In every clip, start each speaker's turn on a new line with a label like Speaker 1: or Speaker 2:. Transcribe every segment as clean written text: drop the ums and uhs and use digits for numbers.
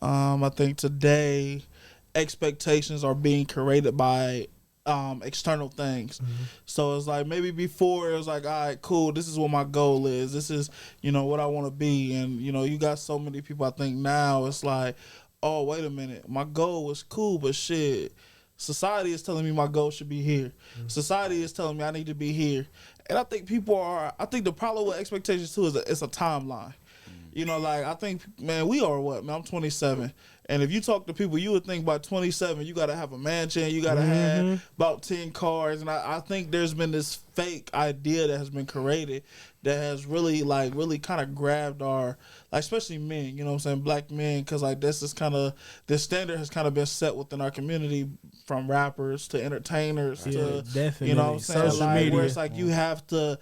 Speaker 1: I think today expectations are being created by external things. So it's like maybe before it was like, all right, cool, this is what my goal is. This is, what I want to be. And, you got so many people, I think now it's like, oh, wait a minute, my goal was cool, but shit, society is telling me my goal should be here. Society is telling me I need to be here. And I think the problem with expectations too is it's a timeline. Like I think, man, we are what, man? I'm 27, and if you talk to people, you would think by 27 you gotta have a mansion, you gotta have about 10 cars, and I think there's been this fake idea that has been created that has really kind of grabbed our, like, especially men, you know what I'm saying, black men, because like this standard has kind of been set within our community, from rappers to entertainers to
Speaker 2: definitely.
Speaker 1: You know what I'm saying,
Speaker 2: Social
Speaker 1: like
Speaker 2: media.
Speaker 1: where it's like you have to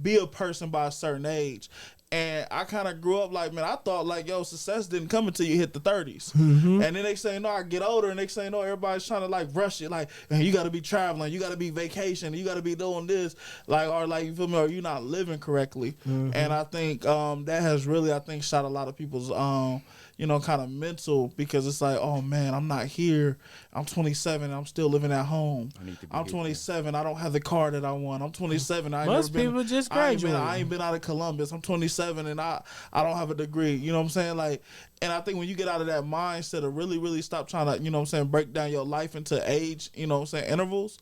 Speaker 1: be a person by a certain age. And I kind of grew up like, man, I thought like, yo, success didn't come until you hit the 30s. And then they say, no, I get older, and they say, no, everybody's trying to like rush it. Like, man, you got to be traveling, you got to be vacationing, you got to be doing this. Like, or like, you feel me, or you're not living correctly. And I think that has really, I think, shot a lot of people's, kind of mental, because it's like, oh man, I'm not here. I'm 27, I'm still living at home. I'm 27, I don't have the car that I want. I'm 27,
Speaker 2: Most people just graduate.
Speaker 1: I ain't been out of Columbus. I'm 27 and I don't have a degree. You know what I'm saying? Like, and I think when you get out of that mindset of really, really stop trying to, you know what I'm saying, break down your life into age, you know what I'm saying, intervals,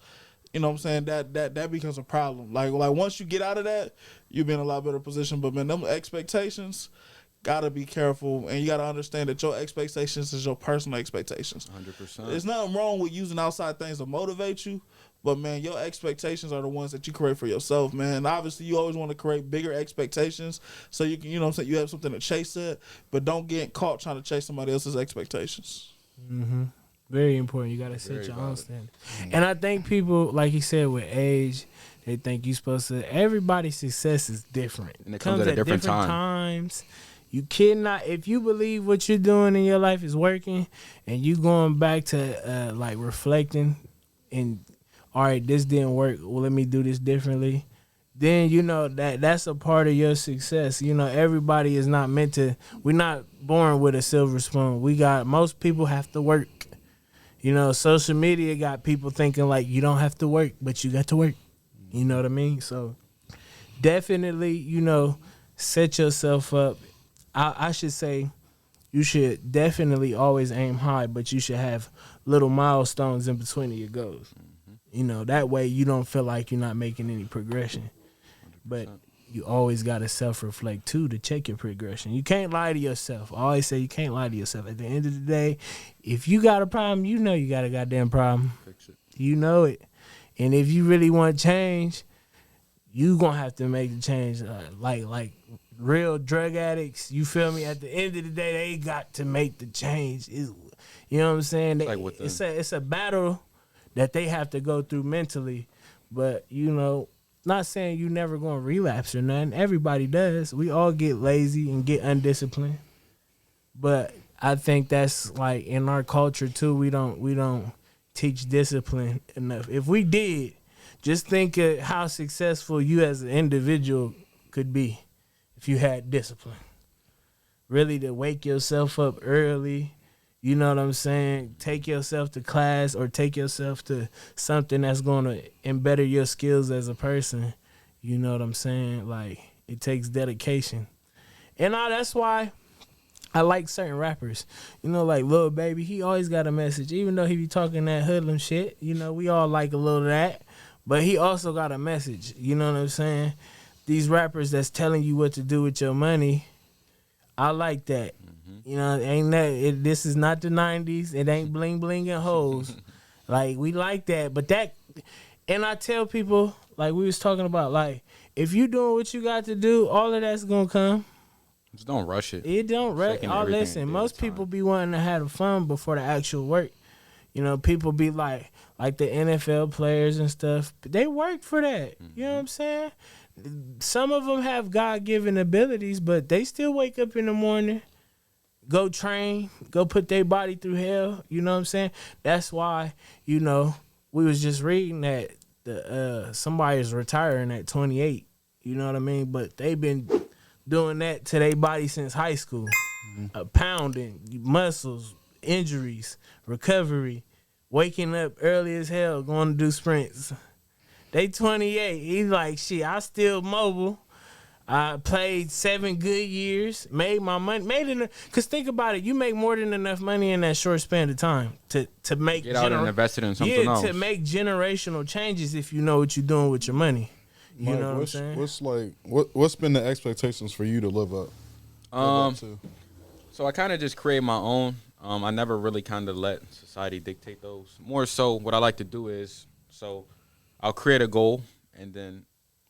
Speaker 1: you know what I'm saying, that becomes a problem. Like once you get out of that, you'll be in a lot better position. But man, them expectations, gotta be careful, and you gotta understand that your expectations is your personal expectations.
Speaker 3: 100%.
Speaker 1: There's nothing wrong with using outside things to motivate you, but man, your expectations are the ones that you create for yourself, man. Obviously, you always want to create bigger expectations so you can, you know what I'm saying, you have something to chase at, but don't get caught trying to chase somebody else's expectations.
Speaker 2: Very important. You gotta set your own standard. And I think people, like you said, with age, they think you're supposed to. Everybody's success is different.
Speaker 3: And it comes at a different time.
Speaker 2: times. You cannot, if you believe what you're doing in your life is working, and you going back to like reflecting, and all right, this didn't work, well, let me do this differently, then that's a part of your success. Everybody is not meant to. We're not born with a silver spoon. Most people have to work. Social media got people thinking like you don't have to work, but you got to work. You know what I mean? So definitely, set yourself up. I should say you should definitely always aim high, but you should have little milestones in between of your goals. That way you don't feel like you're not making any progression. 100%. But you always got to self-reflect too to check your progression. You can't lie to yourself. I always say you can't lie to yourself. At the end of the day, if you got a problem, you know you got a goddamn problem.
Speaker 3: Fix it.
Speaker 2: You know it. And if you really want change, you going to have to make the change. Like real drug addicts, you feel me? At the end of the day, they got to make the change. You know what I'm saying? It's a battle that they have to go through mentally. But, not saying you never going to relapse or nothing. Everybody does. We all get lazy and get undisciplined. But I think that's like in our culture too. We don't teach discipline enough. If we did, just think of how successful you as an individual could be if you had discipline. Really, to wake yourself up early, you know what I'm saying? Take yourself to class or take yourself to something that's going to embetter your skills as a person. You know what I'm saying? Like, it takes dedication. And that's why I like certain rappers. Like Lil Baby, he always got a message. Even though he be talking that hoodlum shit, we all like a little of that. But he also got a message. You know what I'm saying? These rappers that's telling you what to do with your money, I like that. This is not the 90s. It ain't bling bling and hoes. Like, we like that. But and I tell people, like we was talking about, like, if you doing what you got to do, all of that's going to come.
Speaker 3: Just don't rush it.
Speaker 2: It don't rush. Oh, listen, most people be wanting to have the fun before the actual work. People be like the NFL players and stuff, they work for that. You know what I'm saying? Some of them have God-given abilities, but they still wake up in the morning, go train, go put their body through hell. You know what I'm saying? That's why, we was just reading that somebody is retiring at 28. You know what I mean? But they've been doing that to their body since high school. pounding, muscles, injuries, recovery, waking up early as hell, going to do sprints. They 28. He's like, shit, I still mobile. I played 7 good years, made my money, cause think about it, you make more than enough money in that short span of time to make
Speaker 3: Get out and invest it in something else.
Speaker 2: to make generational changes if you know what you're doing with your money. You
Speaker 4: Mike,
Speaker 2: know what I'm saying?
Speaker 4: What's been the expectations for you to live up to?
Speaker 3: So I kind of just create my own. I never really kind of let society dictate those. More so, what I like to do is, so I'll create a goal, and then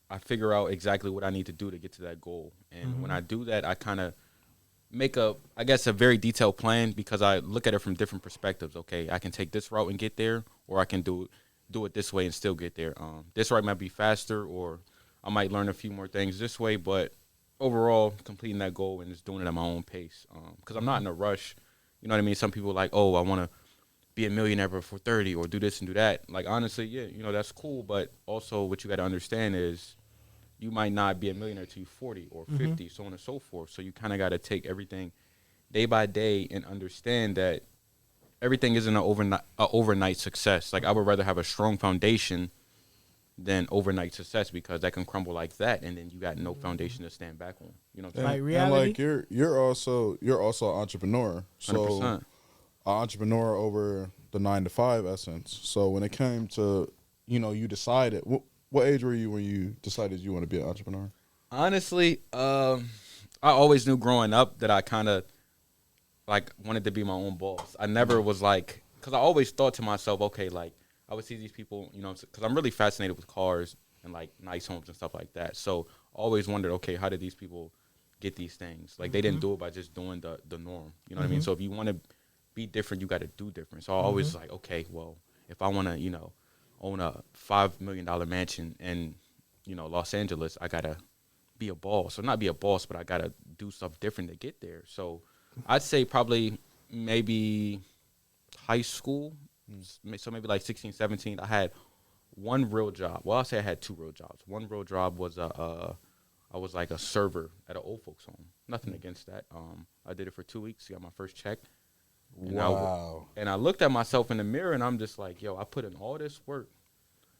Speaker 3: I figure out exactly what I need to do to get to that goal. And when I do that, I kind of make a very detailed plan, because I look at it from different perspectives. Okay, I can take this route and get there, or I can do it this way and still get there. This route might be faster, or I might learn a few more things this way, but overall, completing that goal and just doing it at my own pace. Because I'm not in a rush. You know what I mean? Some people are like, oh, I want to be a millionaire before 30 or do this and do that. Like, honestly, yeah, that's cool. But also what you got to understand is you might not be a millionaire till you're 40 or 50, so on and so forth. So you kind of got to take everything day by day and understand that everything isn't an overnight success. Like, I would rather have a strong foundation than overnight success, because that can crumble like that, and then you got no foundation to stand back on. You know what I'm saying?
Speaker 2: Like reality.
Speaker 4: And like you're also an entrepreneur. So
Speaker 3: 100%.
Speaker 4: an entrepreneur over the 9-to-5 essence. So when it came to, you decided, what age were you when you decided you want to be an entrepreneur?
Speaker 3: Honestly, I always knew growing up that I kind of like wanted to be my own boss. I never was like, because I always thought to myself, okay, like I would see these people, because I'm really fascinated with cars and like nice homes and stuff like that. So I always wondered, okay, how did these people get these things? Like they didn't do it by just doing the norm. You know what I mean? So if you want to be different, you got to do different. So I always like, okay, well, if I want to, own a $5 million mansion in, Los Angeles, I got to be a boss. Or not be a boss, but I got to do stuff different to get there. So I'd say probably maybe high school. So maybe like 16, 17, I had one real job. Well, I'll say I had 2 real jobs. One real job was I was like a server at an old folks home. Nothing against that. I did it for 2 weeks, got my first check.
Speaker 4: Wow.
Speaker 3: And I looked at myself in the mirror, and I'm just like, yo, I put in all this work.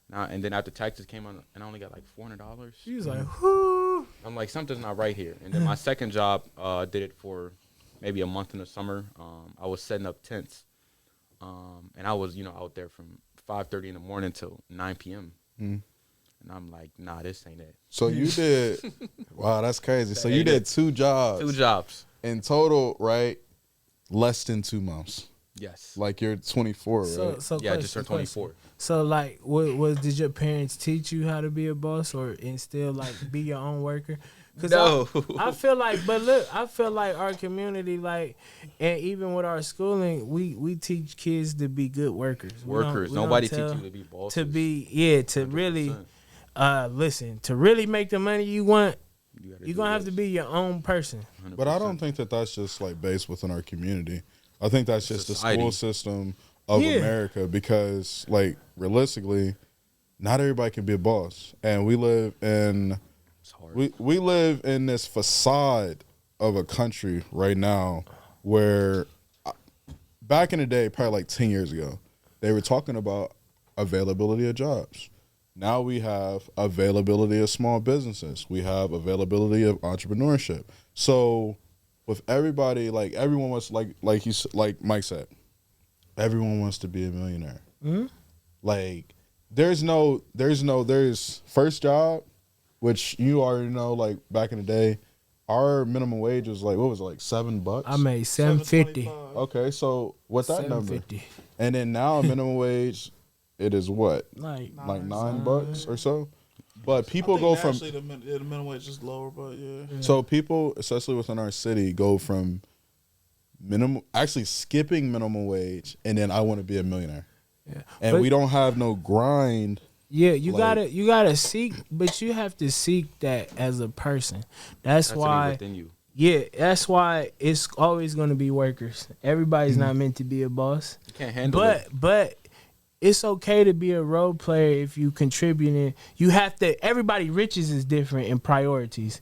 Speaker 3: Now, and then after taxes came on, and I only got like $400.
Speaker 2: He was like, whoo.
Speaker 3: I'm like, something's not right here. And then my second job, did it for maybe a month in the summer. I was setting up tents. And I was, out there from 5:30 in the morning till 9 p.m. And I'm like, nah, this ain't it.
Speaker 4: So you did, wow, that's crazy. So you did 2 jobs.
Speaker 3: 2 jobs.
Speaker 4: In total, right? Less than 2 months.
Speaker 3: Yes.
Speaker 4: Like you're 24, right?
Speaker 2: So
Speaker 3: Yeah, I just turned 24.
Speaker 2: So like, what did your parents teach you how to be a boss, or instill like be your own worker? Cause
Speaker 3: No.
Speaker 2: I feel like, but look, I feel like our community, like, and even with our schooling, we teach kids to be good workers.
Speaker 3: Nobody teach you to be bosses.
Speaker 2: To be, to 100%. Really, listen, to really make the money you want, you're gonna have to be your own person.
Speaker 3: 100%.
Speaker 4: But I don't think that that's just like based within our community. I think that's just
Speaker 3: Society.
Speaker 4: the school system of America, because like realistically, not everybody can be a boss, and we live in we live in this facade of a country right now where back in the day, probably like 10 years ago, they were talking about availability of jobs. Now we have availability of small businesses. We have availability of entrepreneurship. So with everybody, like everyone wants, like Mike said, everyone wants to be a millionaire. Mm-hmm. Like there's first job, which you already know. Like back in the day, our minimum wage was like, what was it, like $7?
Speaker 2: I made $7.50.
Speaker 4: Okay, so what's that number? And then now minimum wage, it is what, like $9 or so. But people go from
Speaker 1: the minimum wage is lower, but yeah.
Speaker 4: So people, especially within our city, go from actually skipping minimum wage, and then I want to be a millionaire. Yeah, and we don't have no grind.
Speaker 2: Yeah, you gotta seek, but you have to seek that as a person. That's why.
Speaker 3: Within you.
Speaker 2: Yeah, that's why it's always going to be workers. Everybody's not meant to be a boss.
Speaker 3: You can't handle it.
Speaker 2: But it's okay to be a role player if you contributing. You have to. Everybody riches is different in priorities.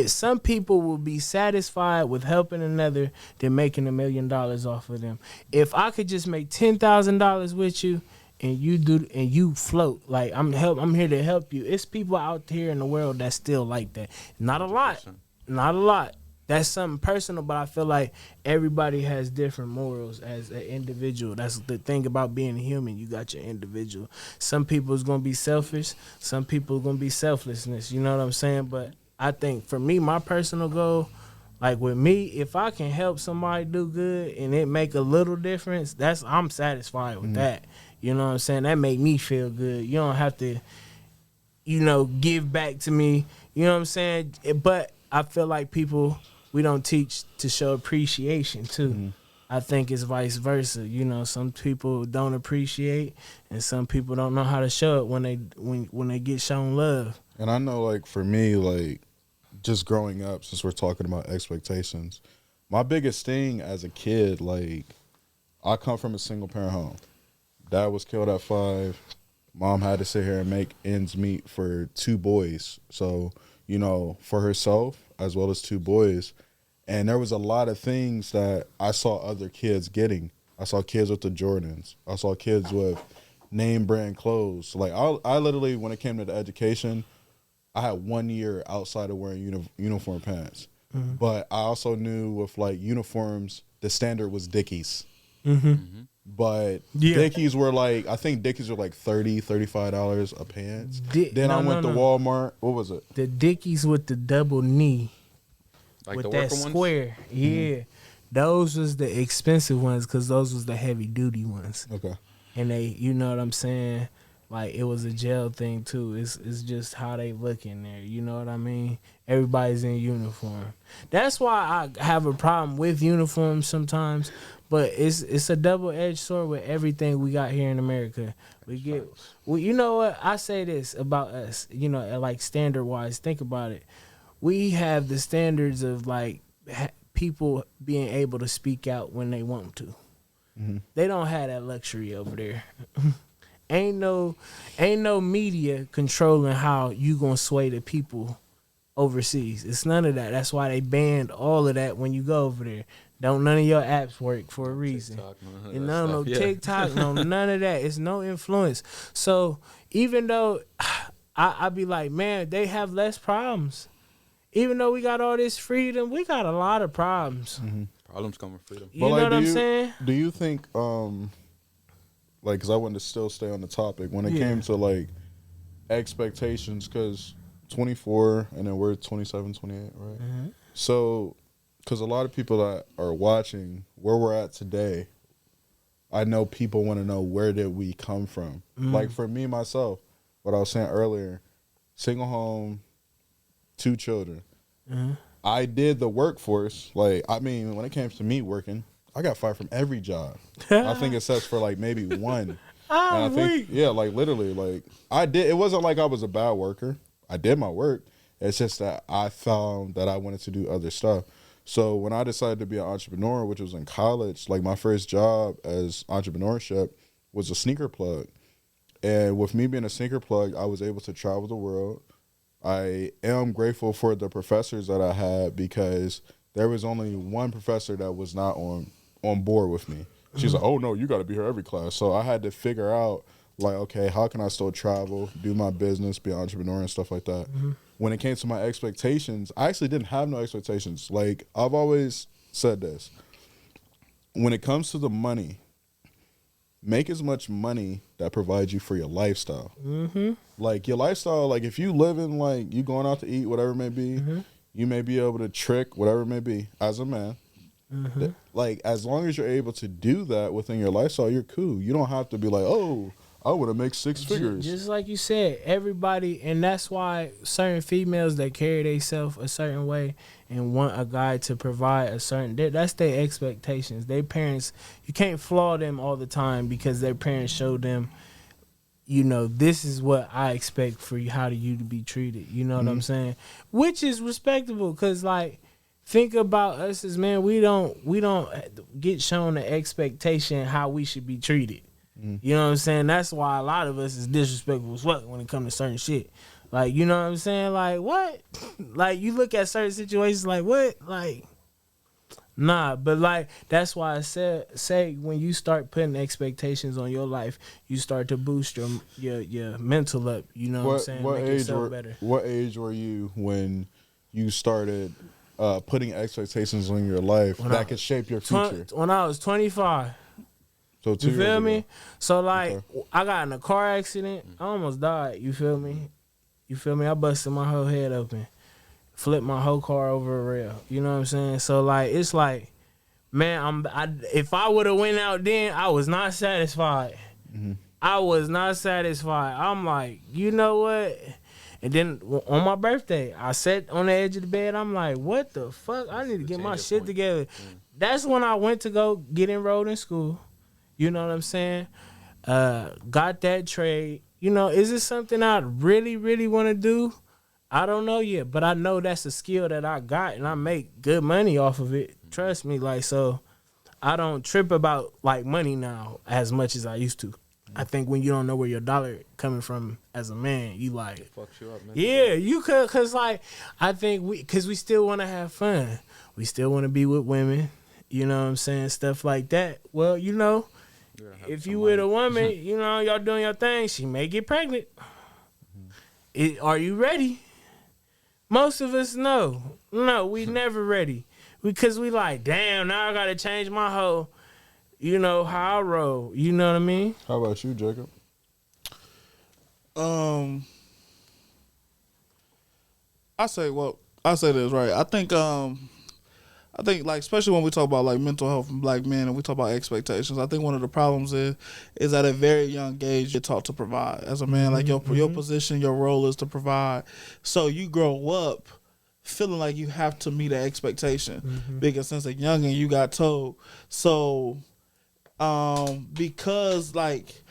Speaker 2: Some people will be satisfied with helping another than making $1 million off of them. If I could just make $10,000 with you, and you float, like I'm here to help you. It's people out here in the world that's still like that. Not a lot. Not a lot. That's something personal, but I feel like everybody has different morals as an individual. That's the thing about being a human. You got your individual. Some people is going to be selfish. Some people are going to be selflessness. You know what I'm saying? But I think for me, my personal goal, like with me, if I can help somebody do good and it make a little difference, I'm satisfied with that. You know what I'm saying? That make me feel good. You don't have to, give back to me. You know what I'm saying? But I feel like we don't teach to show appreciation too. I think it's vice versa. Some people don't appreciate, and some people don't know how to show it when they get shown love.
Speaker 4: And I know, like, for me, like, just growing up, since we're talking about expectations, my biggest thing as a kid, like, I come from a single parent home. Dad was killed at 5. Mom had to sit here and make ends meet for 2 boys. So, for herself as well as 2 boys. And there was a lot of things that I saw other kids getting. I saw kids with the Jordans. I saw kids with name brand clothes. Like, I literally, when it came to the education, I had 1 year outside of wearing uniform pants. But I also knew with, like, uniforms, the standard was Dickies. But Dickies were like, I think Dickies were like $30, $35 a pants. Then I went to Walmart. What was it?
Speaker 2: The Dickies with the double knee.
Speaker 3: Like
Speaker 2: with
Speaker 3: the
Speaker 2: that
Speaker 3: worker ones?
Speaker 2: square. Yeah. Those was the expensive ones because those was the heavy duty ones.
Speaker 4: Okay.
Speaker 2: And they, you know what I'm saying? Like, it was a jail thing too. It's just how they look in there. You know what I mean? Everybody's in uniform. That's why I have a problem with uniforms sometimes. But it's a double-edged sword with everything we got here in America. You know what? I say this about us, like standard-wise. Think about it. We have the standards of, like, people being able to speak out when they want to. They don't have that luxury over there. Ain't no media controlling how you gonna sway the people overseas. It's none of that. That's why they banned all of that when you go over there. None of your apps work for a reason. TikTok, none of that. It's no influence. So even though I be like, man, they have less problems. Even though we got all this freedom, we got a lot of problems.
Speaker 3: Problems come with freedom.
Speaker 2: You know what I'm saying?
Speaker 4: Do you think, like, because I wanted to still stay on the topic, when it came to, like, expectations, because 24 and then we're 27, 28, right? So, because a lot of people that are watching where we're at today, I know people want to know, where did we come from? Like, for me, myself, what I was saying earlier, single home, 2 children. I did the workforce. Like, I mean, when it came to me working, I got fired from every job. I think it says for, like, maybe 1. And I think, like, literally, like, I did. It wasn't like I was a bad worker. I did my work. It's just that I found that I wanted to do other stuff. So when I decided to be an entrepreneur, which was in college, like, my first job as entrepreneurship was a sneaker plug. And with me being a sneaker plug, I was able to travel the world. I am grateful for the professors that I had, because there was only one professor that was not on board with me. She's like, oh, no, you got to be here every class. So I had to figure out, like, okay, how can I still travel, do my business, be an entrepreneur and stuff like that. When it came to my expectations, I actually didn't have no expectations. Like, I've always said this. When it comes to the money, make as much money that provides you for your lifestyle. Like, your lifestyle, like, if you live in, like, you going out to eat, whatever it may be, you may be able to trick, whatever it may be, as a man. Like, as long as you're able to do that within your lifestyle, you're cool. You don't have to be like, oh, I want to make 6 figures.
Speaker 2: Just like you said, everybody, and that's why certain females that carry themselves a certain way and want a guy to provide a certain, that's their expectations. Their parents, you can't flaw them all the time because their parents showed them, this is what I expect for you, how do you to be treated. You know what I'm saying? Which is respectable, because, like, think about us as men. We don't get shown the expectation how we should be treated. You know what I'm saying? That's why a lot of us is disrespectful as fuck when it comes to certain shit. Like, you know what I'm saying? Like, what? Like, you look at certain situations like, what? Like, nah. But, like, that's why I say when you start putting expectations on your life, you start to boost your mental up. You know what I'm saying? Make yourself better.
Speaker 4: What age were you when you started putting expectations on your life that could shape your future?
Speaker 2: When I was 25.
Speaker 4: So 2
Speaker 2: You
Speaker 4: years
Speaker 2: feel me?
Speaker 4: ago.
Speaker 2: So, like,
Speaker 4: Okay.
Speaker 2: I got in a car accident. I almost died. You feel me? I busted my whole head open. Flipped my whole car over a rail. You know what I'm saying? So, like, it's like, man, if I would have went out then, I was not satisfied. I was not satisfied. I'm like, you know what? And then on my birthday, I sat on the edge of the bed. I'm like, what the fuck? I need to get my shit together. That's when I went to go get enrolled in school. You know what I'm saying? Got that trade. You know, is it something I really, really want to do? I don't know yet, but I know that's a skill that I got, and I make good money off of it. Trust me, like, so I don't trip about, like, money now as much as I used to. I think when you don't know where your dollar coming from as a man, you like,
Speaker 3: It fucks you up, man.
Speaker 2: yeah, you could, cause like I think because we still want to have fun, we still want to be with women, you know what I'm saying, stuff like that. Well, you know, if you with a woman, you know, y'all doing your thing, she may get pregnant. Are you ready? Most of us no, we never ready because we like, damn, now I gotta change my whole. You know how I roll. You know what I mean?
Speaker 4: How about you, Jacob?
Speaker 1: I say this right. I think like, especially when we talk about like mental health in black men and we talk about expectations, I think one of the problems is at a very young age you're taught to provide as a man. Like your position, your role is to provide. So you grow up feeling like you have to meet an expectation because since a youngin' you got told. So because like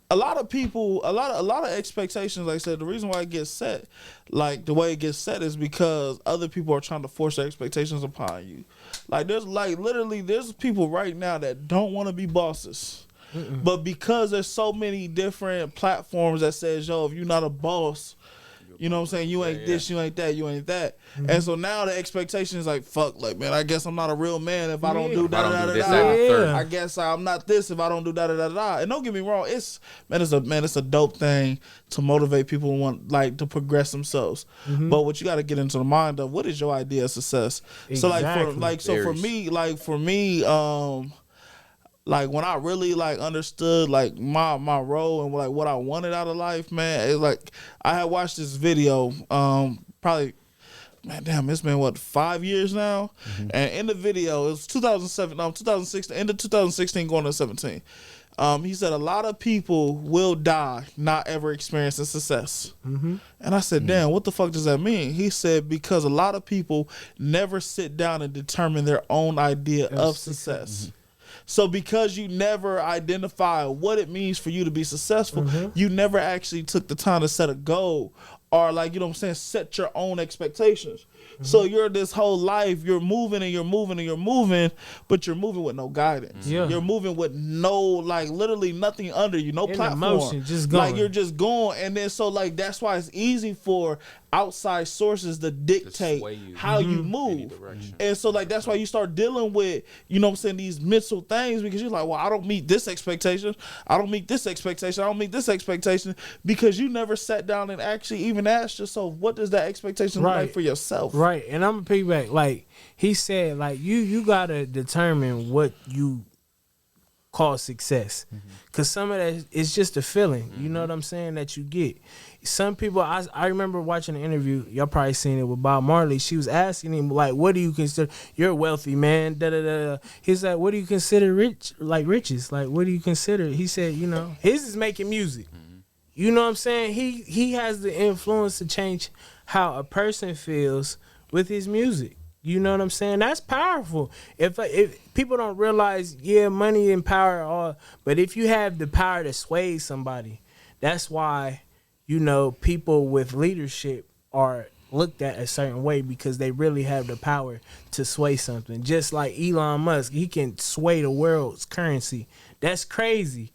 Speaker 1: a lot of people, a lot of expectations, like I said, the reason why it gets set, like the way it gets set is because other people are trying to force their expectations upon you. Like there's like literally there's people right now that don't want to be bosses. But because there's so many different platforms that says, yo, if you're not a boss, you know what I'm saying, you ain't this, you ain't that, you ain't that. And so now the expectation is like, fuck, like, man, I guess I'm not a real man if I don't do da da da da. I guess I'm not this if I don't do da da da da. And don't get me wrong, it's a dope thing to motivate people and want like to progress themselves. But what you got to get into the mind of, what is your idea of success?
Speaker 2: Exactly.
Speaker 1: So for me, like when I really like understood like my role and like what I wanted out of life, man, it's like I had watched this video, probably, man, damn, it's been what, 5 years now, and in the video it was 2016, end of 2016 going to 17. He said a lot of people will die not ever experiencing success. And I said, damn, what the fuck does that mean? He said, because a lot of people never sit down and determine their own idea of success. So because you never identify what it means for you to be successful, you never actually took the time to set a goal or, like, you know what I'm saying, set your own expectations. So you're this whole life, you're moving and you're moving and you're moving, but you're moving with no guidance. You're moving with no, like, literally nothing under you, no platform.
Speaker 2: Motion, just going.
Speaker 1: Like, you're just going. And then so, like, that's why it's easy for outside sources to dictate how you move. And so, like, that's why you start dealing with, you know what I'm saying, these mental things, because you're like, well, I don't meet this expectation. I don't meet this expectation. I don't meet this expectation, because you never sat down and actually even asked yourself, what does that expectation look like for yourself?
Speaker 2: Right. And I'm gonna piggyback. Like he said, like you gotta determine what you call success, because some of that is just a feeling. You know what I'm saying, that you get. Some people, I remember watching an interview, y'all probably seen it, with Bob Marley. She was asking him, like, what do you consider, you're a wealthy man, da da da. He's like, what do you consider rich, like riches? Like, what do you consider? He said, you know, his is making music. You know what I'm saying? He has the influence to change how a person feels with his music. You know what I'm saying? That's powerful. If people don't realize, money and power are, but if you have the power to sway somebody, that's why, you know, people with leadership are looked at a certain way, because they really have the power to sway something. Just like Elon Musk, he can sway the world's currency. That's crazy.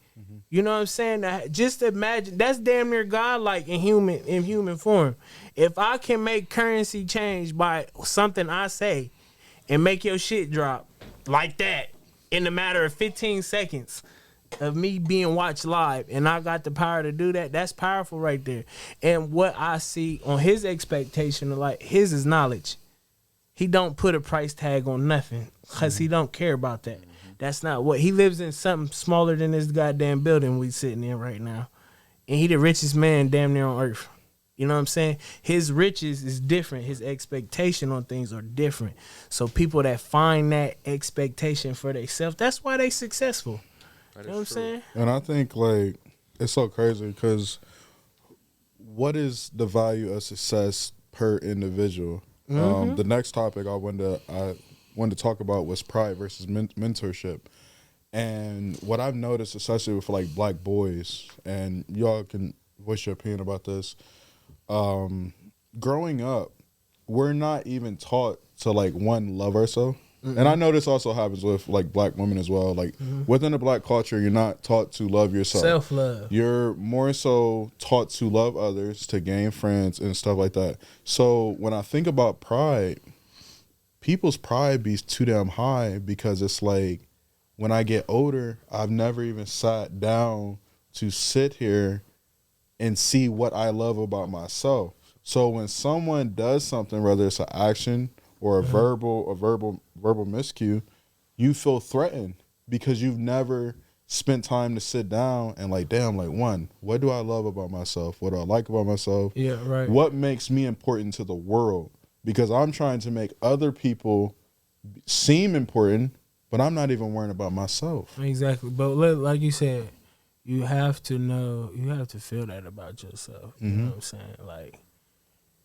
Speaker 2: You know what I'm saying? Just imagine, that's damn near godlike in human form. If I can make currency change by something I say and make your shit drop like that in a matter of 15 seconds of me being watched live, and I got the power to do that, that's powerful right there. And what I see on his expectation of like his is knowledge. He don't put a price tag on nothing because he don't care about that. That's not what he lives in. Something smaller than this goddamn building we sitting in right now, and he the richest man damn near on earth. You know what I'm saying? His riches is different. His expectation on things are different. So people that find that expectation for themselves, that's why they successful. You know what I'm saying?
Speaker 4: And I think like it's so crazy because what is the value of success per individual? The next topic I wanted to talk about was pride versus mentorship. And what I've noticed, especially with like black boys, and y'all can voice your opinion about this, growing up, we're not even taught to like love ourselves. And I know this also happens with like black women as well. Like within the black culture, you're not taught to love yourself.
Speaker 2: Self-love.
Speaker 4: You're more so taught to love others, to gain friends and stuff like that. So when I think about pride, people's pride be too damn high because it's like when I get older, I've never even sat down to sit here and see what I love about myself. So when someone does something, whether it's an action or a verbal miscue, you feel threatened because you've never spent time to sit down and like, damn, like what do I love about myself? What do I like about myself?
Speaker 2: Yeah, right.
Speaker 4: What makes me important to the world? Because I'm trying to make other people seem important, but I'm not even worrying about myself.
Speaker 2: Exactly. But like you said, you have to know, you have to feel that about yourself. You know what I'm saying? Like,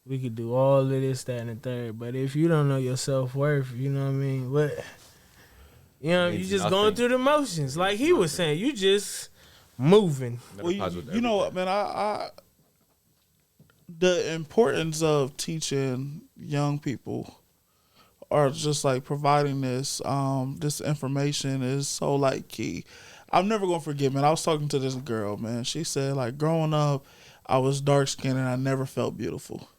Speaker 2: we could do all of this, that, and the third, but if you don't know your self-worth, you know what I mean? You just going through the motions. Like he was saying, you just moving.
Speaker 1: Well, you know what, man, I the importance of teaching young people or just like providing this this information is so like key. I'm never gonna forget, man. I was talking to this girl, man. She said like growing up, I was dark skinned and I never felt beautiful.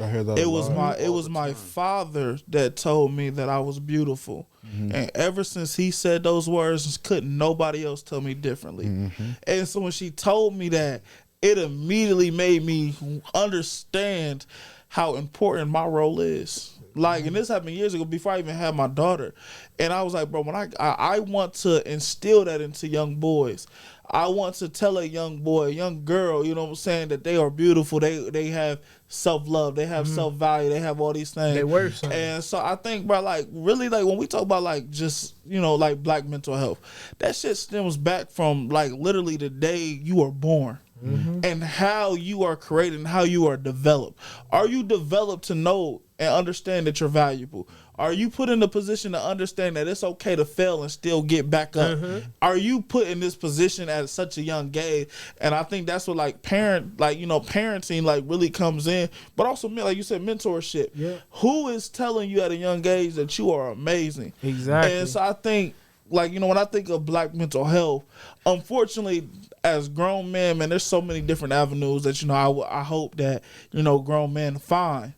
Speaker 4: I hear that.
Speaker 1: It was my father that told me that I was beautiful, and ever since he said those words, couldn't nobody else tell me differently. And so when she told me that, it immediately made me understand how important my role is. Like, and this happened years ago before I even had my daughter. And I was like, bro, when I want to instill that into young boys. I want to tell a young boy, a young girl, you know what I'm saying, that they are beautiful. They have self-love. They have self-value. They have all these things.
Speaker 2: They worth something.
Speaker 1: And so I think, bro, like, really, like, when we talk about, like, just, you know, like, black mental health, that shit stems back from, like, literally the day you were born. And how you are created and how you are developed. Are you developed to know and understand that you're valuable? Are you put in the position to understand that it's okay to fail and still get back up? Are you put in this position at such a young age? And I think that's what parenting like really comes in. But also, like you said, mentorship. Yeah. Who is telling you at a young age that you are amazing?
Speaker 2: Exactly.
Speaker 1: And so I think, like, you know, when I think of black mental health, unfortunately, as grown men, man, there's so many different avenues that, you know, I hope that, you know, grown men find.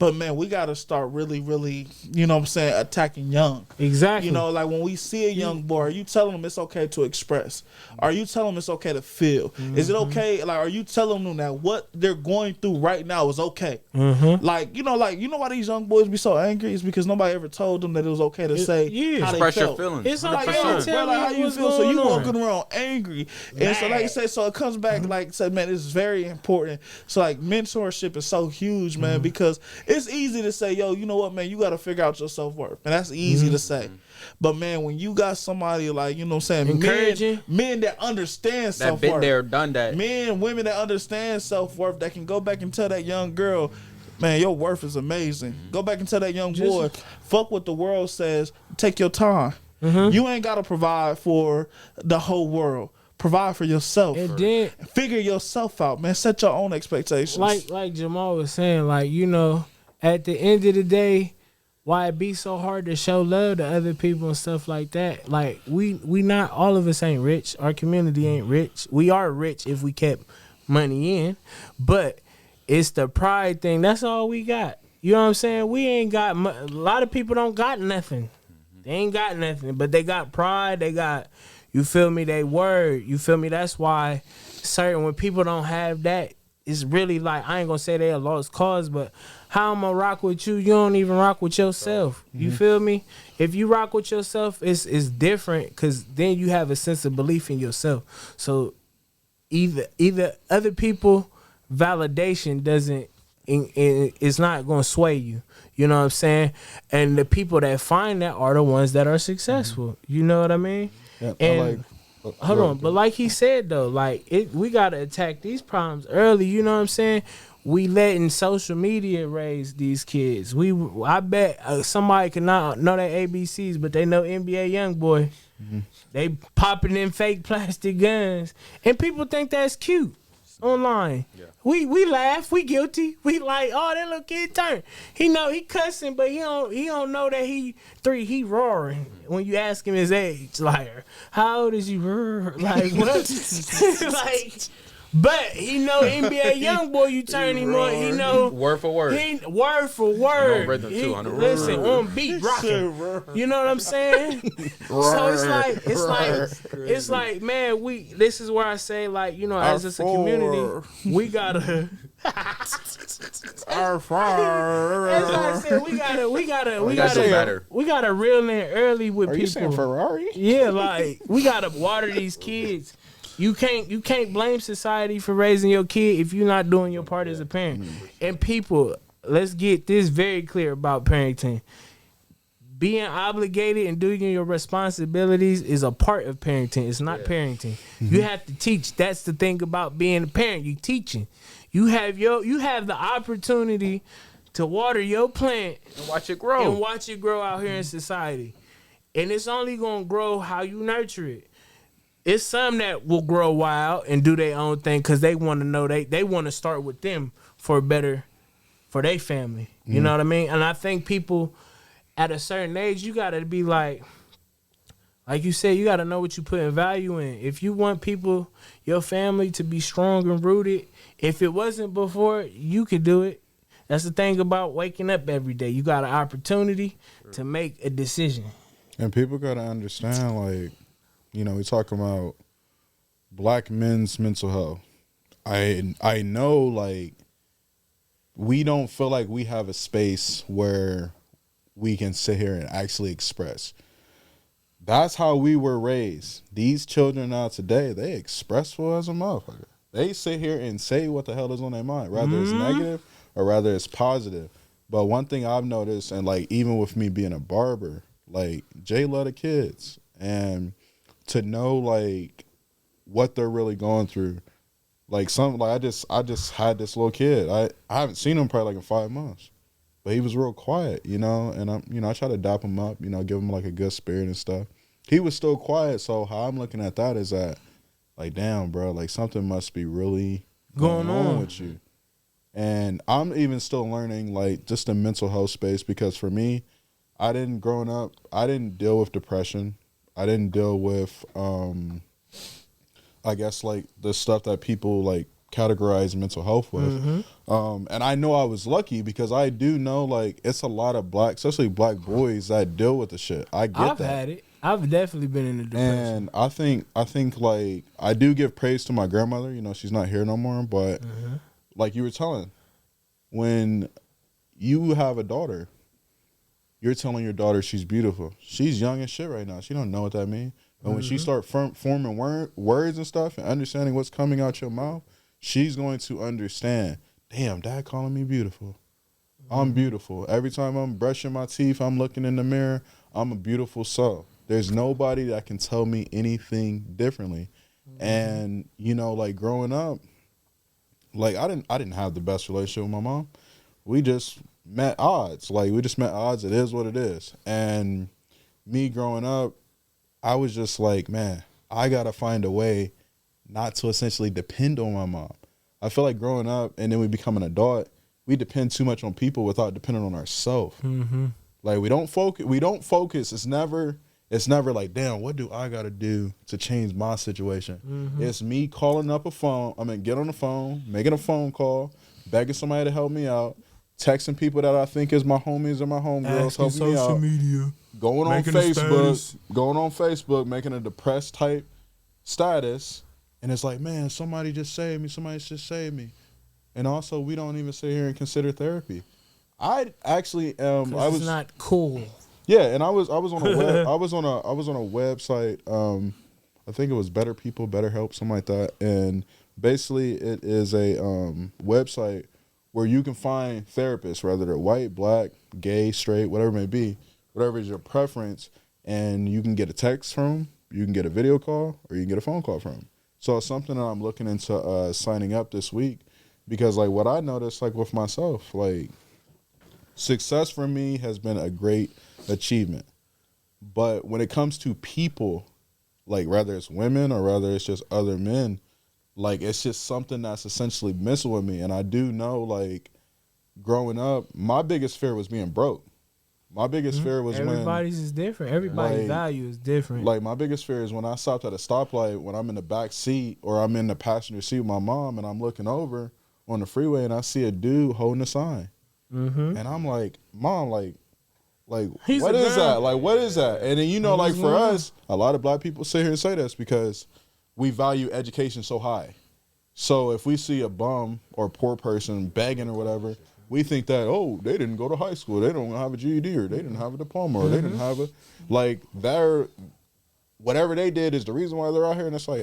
Speaker 1: But, man, we got to start really, really, you know what I'm saying, attacking young.
Speaker 2: Exactly.
Speaker 1: You know, like when we see a young boy, are you telling them it's okay to express? Are you telling them it's okay to feel? Is it okay? Like, are you telling them that what they're going through right now is okay? Like, you know why these young boys be so angry? It's because nobody ever told them that it was okay to say how they
Speaker 3: express your
Speaker 1: felt.
Speaker 3: feelings.
Speaker 2: It's
Speaker 1: Like,
Speaker 2: okay
Speaker 1: yo,
Speaker 2: to tell
Speaker 1: bro, like, how
Speaker 2: me
Speaker 1: you
Speaker 2: what's
Speaker 1: feel? So you
Speaker 2: going on.
Speaker 1: walking around angry. And so, like I said, so it comes back, like I said, man, it's very important. So, like, mentorship is so huge, man, because it's easy to say, yo, you know what, man, you got to figure out your self-worth. And that's easy to say. But, man, when you got somebody like, you know what I'm saying,
Speaker 2: encouraging,
Speaker 1: men that understand self-worth.
Speaker 3: That been there, done that.
Speaker 1: Men, women that understand self-worth, that can go back and tell that young girl, man, your worth is amazing. Go back and tell that young boy, fuck what the world says, take your time. You ain't got to provide for the whole world. Provide for yourself.
Speaker 2: And then
Speaker 1: figure yourself out, man. Set your own expectations.
Speaker 2: Like Jamal was saying, like, you know, at the end of the day, why it be so hard to show love to other people and stuff like that. Like we not, all of us ain't rich. Our community ain't rich. We are rich if we kept money in, but it's the pride thing. That's all we got. You know what I'm saying? We ain't got a lot of people don't got nothing. They ain't got nothing, but they got pride. They got, you feel me, they word. You feel me? That's why when people don't have that, it's really like, I ain't gonna say they a lost cause, but how I'm gonna rock with you, you don't even rock with yourself. You feel me? If you rock with yourself, it's different, because then you have a sense of belief in yourself. So either other people validation doesn't, it's not gonna sway you. You know what I'm saying? And the people that find that are the ones that are successful. You know what I mean?
Speaker 4: Yeah,
Speaker 2: And hold on, but like he said though, like we gotta attack these problems early. You know what I'm saying? We letting social media raise these kids. I bet somebody cannot know their ABCs, but they know NBA YoungBoy. They popping in fake plastic guns, and people think that's cute online. Yeah. We laugh, we guilty. We like, oh, that little kid turned. He know he cussing, but he don't know that he roaring. When you ask him his age, like, how old is you? Like what? Like, but he know NBA YoungBoy, you turn him on. He know
Speaker 3: word for word.
Speaker 2: Word for word.
Speaker 3: He know rhythm too.
Speaker 2: Listen, on beat rocking. You know what I'm saying? So it's like, man, this is where I say, like, you know, as a community, we gotta. As I said, we gotta reel in early with people.
Speaker 4: You saying Ferrari?
Speaker 2: Yeah, like we gotta water these kids. You can't blame society for raising your kid if you're not doing your part as a parent. And people, let's get this very clear about parenting. Being obligated and doing your responsibilities is a part of parenting. It's not parenting. You have to teach. That's the thing about being a parent. You teaching. You have the opportunity to water your plant
Speaker 3: And watch it grow.
Speaker 2: Out here in society. And it's only gonna grow how you nurture it. It's some that will grow wild and do their own thing because they want to know they want to start with them for their family. You know what I mean? And I think people at a certain age, you got to be like you said, you got to know what you put in value in. If you want people, your family, to be strong and rooted, if it wasn't before, you could do it. That's the thing about waking up every day. You got an opportunity to make a decision.
Speaker 4: And people got to understand, like, you know, we talking about black men's mental health. I know, like, we don't feel like we have a space where we can sit here and actually express. That's how we were raised. These children now today, they expressful as a motherfucker. They sit here and say what the hell is on their mind, whether it's negative or rather it's positive. But one thing I've noticed, and like even with me being a barber, like Jay love the kids, and to know like what they're really going through. Like I just had this little kid. I haven't seen him probably like in 5 months. But he was real quiet, you know, and I try to dap him up, you know, give him like a good spirit and stuff. He was still quiet, so how I'm looking at that is that, like, damn, bro, like something must be really going on with you. And I'm even still learning, like, just the mental health space, because for me, I didn't deal with depression. I didn't deal with, I guess, like, the stuff that people, like, categorize mental health with. And I know I was lucky because I do know, like, it's a lot of especially black boys that deal with the shit. I've
Speaker 2: had it. I've definitely been in the depression.
Speaker 4: And I think like I do give praise to my grandmother. You know, she's not here no more, but like you were telling, when you have a daughter, you're telling your daughter she's beautiful. She's young as shit right now. She don't know what that means. But when she start forming words and stuff and understanding what's coming out your mouth, she's going to understand, damn, dad calling me beautiful. I'm beautiful. Every time I'm brushing my teeth, I'm looking in the mirror, I'm a beautiful soul. There's nobody that can tell me anything differently. And, you know, like growing up, like I didn't have the best relationship with my mom. We just met odds. Like we just met odds. It is what it is. And me growing up, I was just like, man, I got to find a way not to essentially depend on my mom. I feel like growing up and then we become an adult, we depend too much on people without depending on ourselves. Like we don't focus. It's never like, damn, what do I gotta do to change my situation? It's me calling up get on the phone, making a phone call, begging somebody to help me out, texting people that I think is my homies or my homegirls helping me out.
Speaker 2: Media.
Speaker 4: Going on Facebook, making a depressed type status, and it's like, man, somebody just saved me. Somebody just saved me. And also, we don't even sit here and consider therapy. I actually
Speaker 2: it's not cool.
Speaker 4: Yeah, and I was on a website. I think it was Better People, Better Help, something like that. And basically, it is a website where you can find therapists, whether they're white, black, gay, straight, whatever it may be, whatever is your preference, and you can get a text from, you can get a video call, or you can get a phone call from. So it's something that I'm looking into signing up this week, because like what I noticed, like with myself, like success for me has been a great achievement, but when it comes to people, like whether it's women or whether it's just other men, like it's just something that's essentially missing with me. And I do know, like growing up, my biggest fear was being broke. My biggest fear was
Speaker 2: everybody's is different. Everybody's value is different.
Speaker 4: Like my biggest fear is when I stopped at a stoplight, when I'm in the back seat or I'm in the passenger seat with my mom, and I'm looking over on the freeway and I see a dude holding a sign, and I'm like, Mom, like what is that? Like, what is that? And then, like for us, a lot of black people sit here and say this because we value education so high. So if we see a bum or a poor person begging or whatever, we think that, oh, they didn't go to high school, they don't have a GED, or they didn't have a diploma, or they didn't have a, like, whatever they did is the reason why they're out here. And it's like,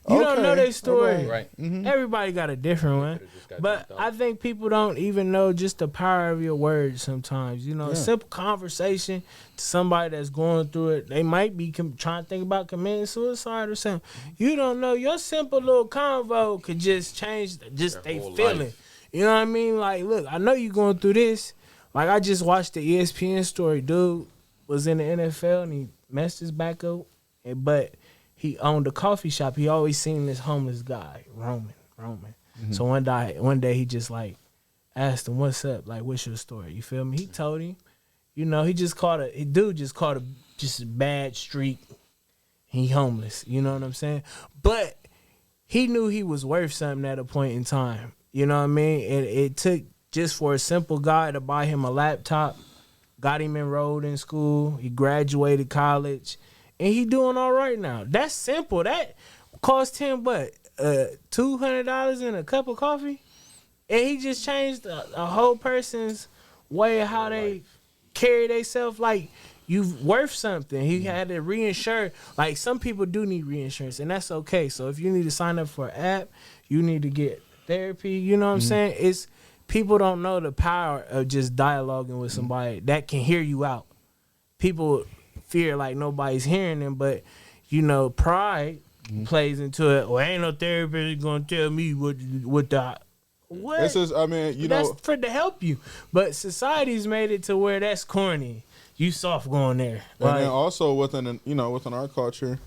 Speaker 2: you don't know their story.
Speaker 3: Okay. Right.
Speaker 2: Everybody got a different one. But I think people don't even know just the power of your words sometimes. A simple conversation to somebody that's going through it, they might be trying to think about committing suicide or something. You don't know. Your simple little convo could just change just their feeling. Life. You know what I mean? Like, look, I know you going through this. Like, I just watched the ESPN story. Dude was in the NFL and he messed his back up. But he owned a coffee shop. He always seen this homeless guy, Roman. So one day he just like asked him, "What's up? Like, what's your story?" You feel me? He told him, he just caught a bad streak. He homeless. You know what I'm saying? But he knew he was worth something at a point in time. You know what I mean? It took just for a simple guy to buy him a laptop, got him enrolled in school. He graduated college. And he doing all right now. That's simple. That cost him what, $200 and a cup of coffee, and he just changed a whole person's way of how they carry themselves. Like, you worth something. He had to reinsure. Like, some people do need reinsurance, and that's okay. So if you need to sign up for an app, you need to get therapy. You know what I'm saying? It's people don't know the power of just dialoguing with somebody that can hear you out. People fear like nobody's hearing them, but pride plays into it. Well, ain't no therapist gonna tell me what
Speaker 4: This is,
Speaker 2: that's for to help you. But society's made it to where that's corny. You soft going there.
Speaker 4: And then also within our culture,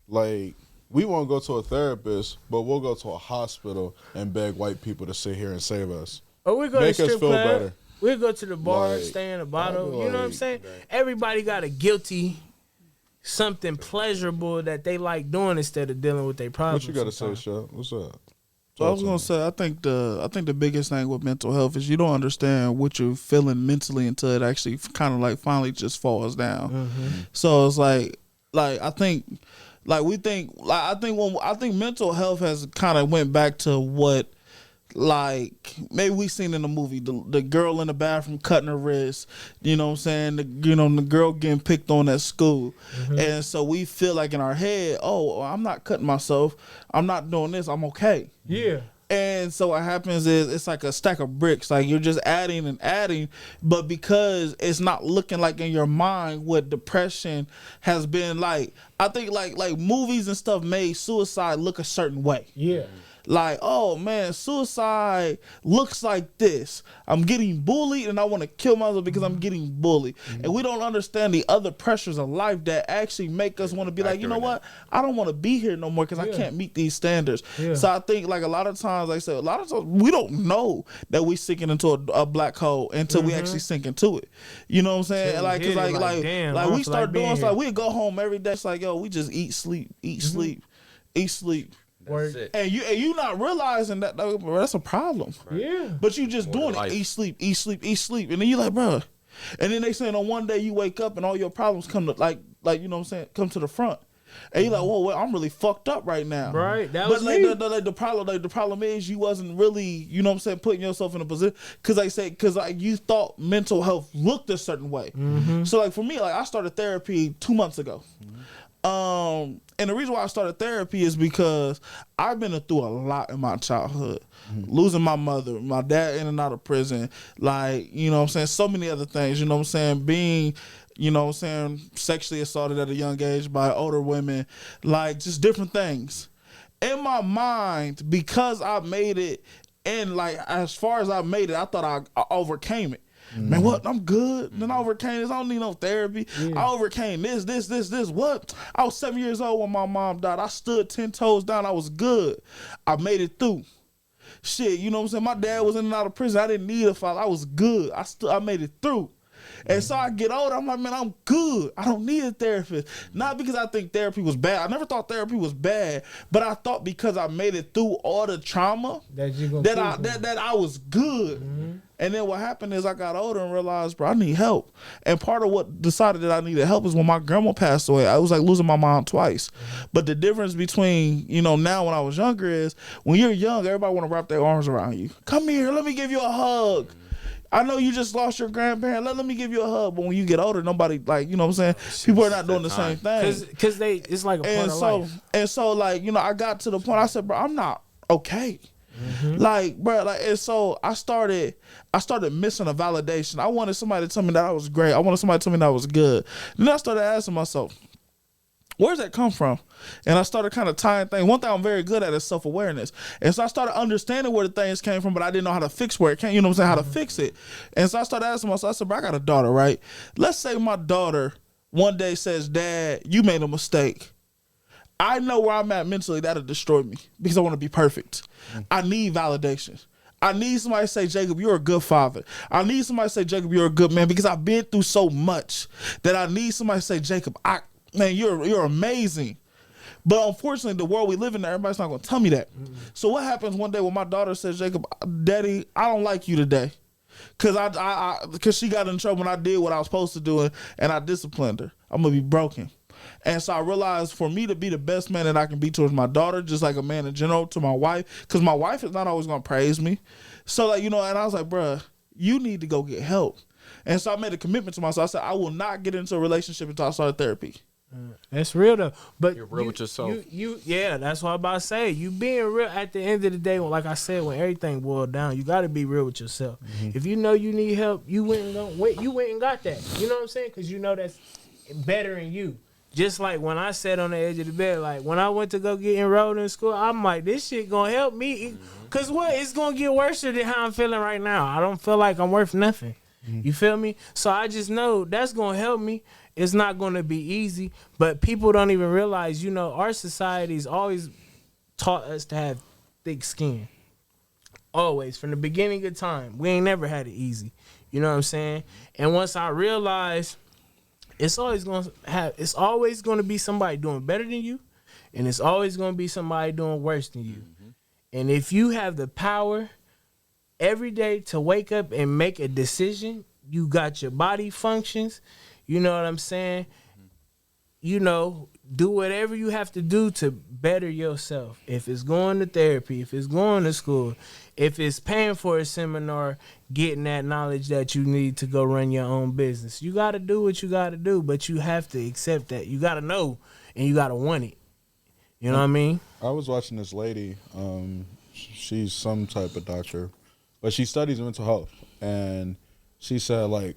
Speaker 4: like, we won't go to a therapist, but we'll go to a hospital and beg white people to sit here and save us.
Speaker 2: Or we go
Speaker 4: make
Speaker 2: to strip
Speaker 4: us feel
Speaker 2: club.
Speaker 4: better.
Speaker 2: We'll go to the bar, stay in a bottle. You know what I'm saying? Everybody got a guilty, something pleasurable that they like doing instead of dealing with their problems.
Speaker 4: What you got to say, Shep? What's up?
Speaker 1: So I was gonna say, I think the biggest thing with mental health is you don't understand what you're feeling mentally until it actually kind of like finally just falls down. So it's like I think mental health has kind of went back to what, like, maybe we seen in the movie the girl in the bathroom cutting her wrist, you know what I'm saying, the girl getting picked on at school, and so we feel like in our head, oh, I'm not cutting myself, I'm not doing this, I'm okay.
Speaker 2: Yeah.
Speaker 1: And so what happens is it's like a stack of bricks. Like, you're just adding and adding, but because it's not looking like in your mind what depression has been like, I think like movies and stuff made suicide look a certain way.
Speaker 2: Yeah.
Speaker 1: Like, oh man, suicide looks like this. I'm getting bullied and I want to kill myself because I'm getting bullied. And we don't understand the other pressures of life that actually make us want to be like, you know what? I don't want to be here no more because I can't meet these standards. So I think like a lot of times, like I said, a lot of times we don't know that we sinking into a black hole until we actually sink into it. You know what I'm saying?
Speaker 2: Till
Speaker 1: Like, cause like
Speaker 2: damn,
Speaker 1: like we start doing stuff. We go home every day. It's like, yo, we just eat, sleep, eat, sleep, eat, sleep.
Speaker 3: That's it.
Speaker 1: And you not realizing that though, bro, that's a problem.
Speaker 3: Right.
Speaker 2: Yeah.
Speaker 1: But you just doing it. Eat, sleep, eat, sleep, eat, sleep. And then you like, bro. And then they saying on one day you wake up and all your problems come to like you know what I'm saying, come to the front. And you're like, whoa, wait, I'm really fucked up right now.
Speaker 2: Right. That
Speaker 1: but
Speaker 2: was
Speaker 1: like,
Speaker 2: me.
Speaker 1: the problem is you wasn't really, you know what I'm saying, putting yourself in a position because like you thought mental health looked a certain way. So like for me, like I started therapy 2 months ago. And the reason why I started therapy is because I've been through a lot in my childhood. Losing my mother, my dad in and out of prison, like, you know what I'm saying, so many other things, you know what I'm saying, being, you know what I'm saying, sexually assaulted at a young age by older women, like just different things. In my mind, because I made it, and like as far as I made it, I thought I overcame it. Man, what? I'm good. Then I overcame this. I don't need no therapy. I overcame this. What? I was 7 years old when my mom died. I stood 10 toes down. I was good. I made it through. Shit, you know what I'm saying? My dad was in and out of prison. I didn't need a father. I was good. I made it through. And so I get older, I'm like, man, I'm good. I don't need a therapist. Not because I think therapy was bad. I never thought therapy was bad, but I thought because I made it through all the trauma that I was good. And then what happened is I got older and realized, bro, I need help. And part of what decided that I needed help is when my grandma passed away. I was like losing my mom twice. But the difference between, you know, now when I was younger is when you're young, everybody want to wrap their arms around you. Come here, let me give you a hug. I know you just lost your grandparent. Let me give you a hug. But when you get older, nobody, like, you know what I'm saying? People are not doing the same thing.
Speaker 2: Because it's like a part of life.
Speaker 1: And so, like, you know, I got to the point, I said, bro, I'm not okay. Like, bro, like, and so I started missing a validation. I wanted somebody to tell me that I was great. I wanted somebody to tell me that I was good. Then I started asking myself, where's that come from? And I started kind of tying things. One thing I'm very good at is self-awareness. And so I started understanding where the things came from, but I didn't know how to fix where it came, you know what I'm saying, how to fix it. And so I started asking myself, I said, bro, I got a daughter, right? Let's say my daughter one day says, Dad, you made a mistake. I know where I'm at mentally. That'll destroy me because I want to be perfect. I need validation. I need somebody to say, Jacob, you're a good father. I need somebody to say, Jacob, you're a good man, because I've been through so much that I need somebody to say, Jacob, man, you're amazing. But unfortunately, the world we live in, everybody's not going to tell me that. So what happens one day when my daughter says, Jacob, Daddy, I don't like you today. Because she got in trouble when I did what I was supposed to do and I disciplined her. I'm going to be broken. And so I realized for me to be the best man that I can be towards my daughter, just like a man in general, to my wife, because my wife is not always going to praise me. So, like, you know, and I was like, bruh, you need to go get help. And so I made a commitment to myself. I said, I will not get into a relationship until I start therapy.
Speaker 2: That's real though. But
Speaker 3: you're real with yourself.
Speaker 2: Yeah, that's what I'm about to say. You being real at the end of the day, like I said, when everything boiled down, you got to be real with yourself. If you know you need help, you went and got that. You know what I'm saying? Because you know that's better than you. Just like when I sat on the edge of the bed, like when I went to go get enrolled in school, I'm like, this shit gonna help me. Cause what? It's gonna get worse than how I'm feeling right now. I don't feel like I'm worth nothing. You feel me? So I just know that's gonna help me. It's not gonna be easy, but people don't even realize, you know, our society's always taught us to have thick skin. Always, from the beginning of time. We ain't never had it easy. You know what I'm saying? And once I realized it's always gonna be somebody doing better than you, and it's always gonna be somebody doing worse than you. And if you have the power every day to wake up and make a decision, you got your body functions, you know what I'm saying? You know, do whatever you have to do to better yourself. If it's going to therapy, if it's going to school, if it's paying for a seminar, getting that knowledge that you need to go run your own business. You got to do what you got to do, but you have to accept that. You got to know and you got to want it. You know what I mean?
Speaker 4: I was watching this lady. She's some type of doctor, but she studies mental health. And she said, like,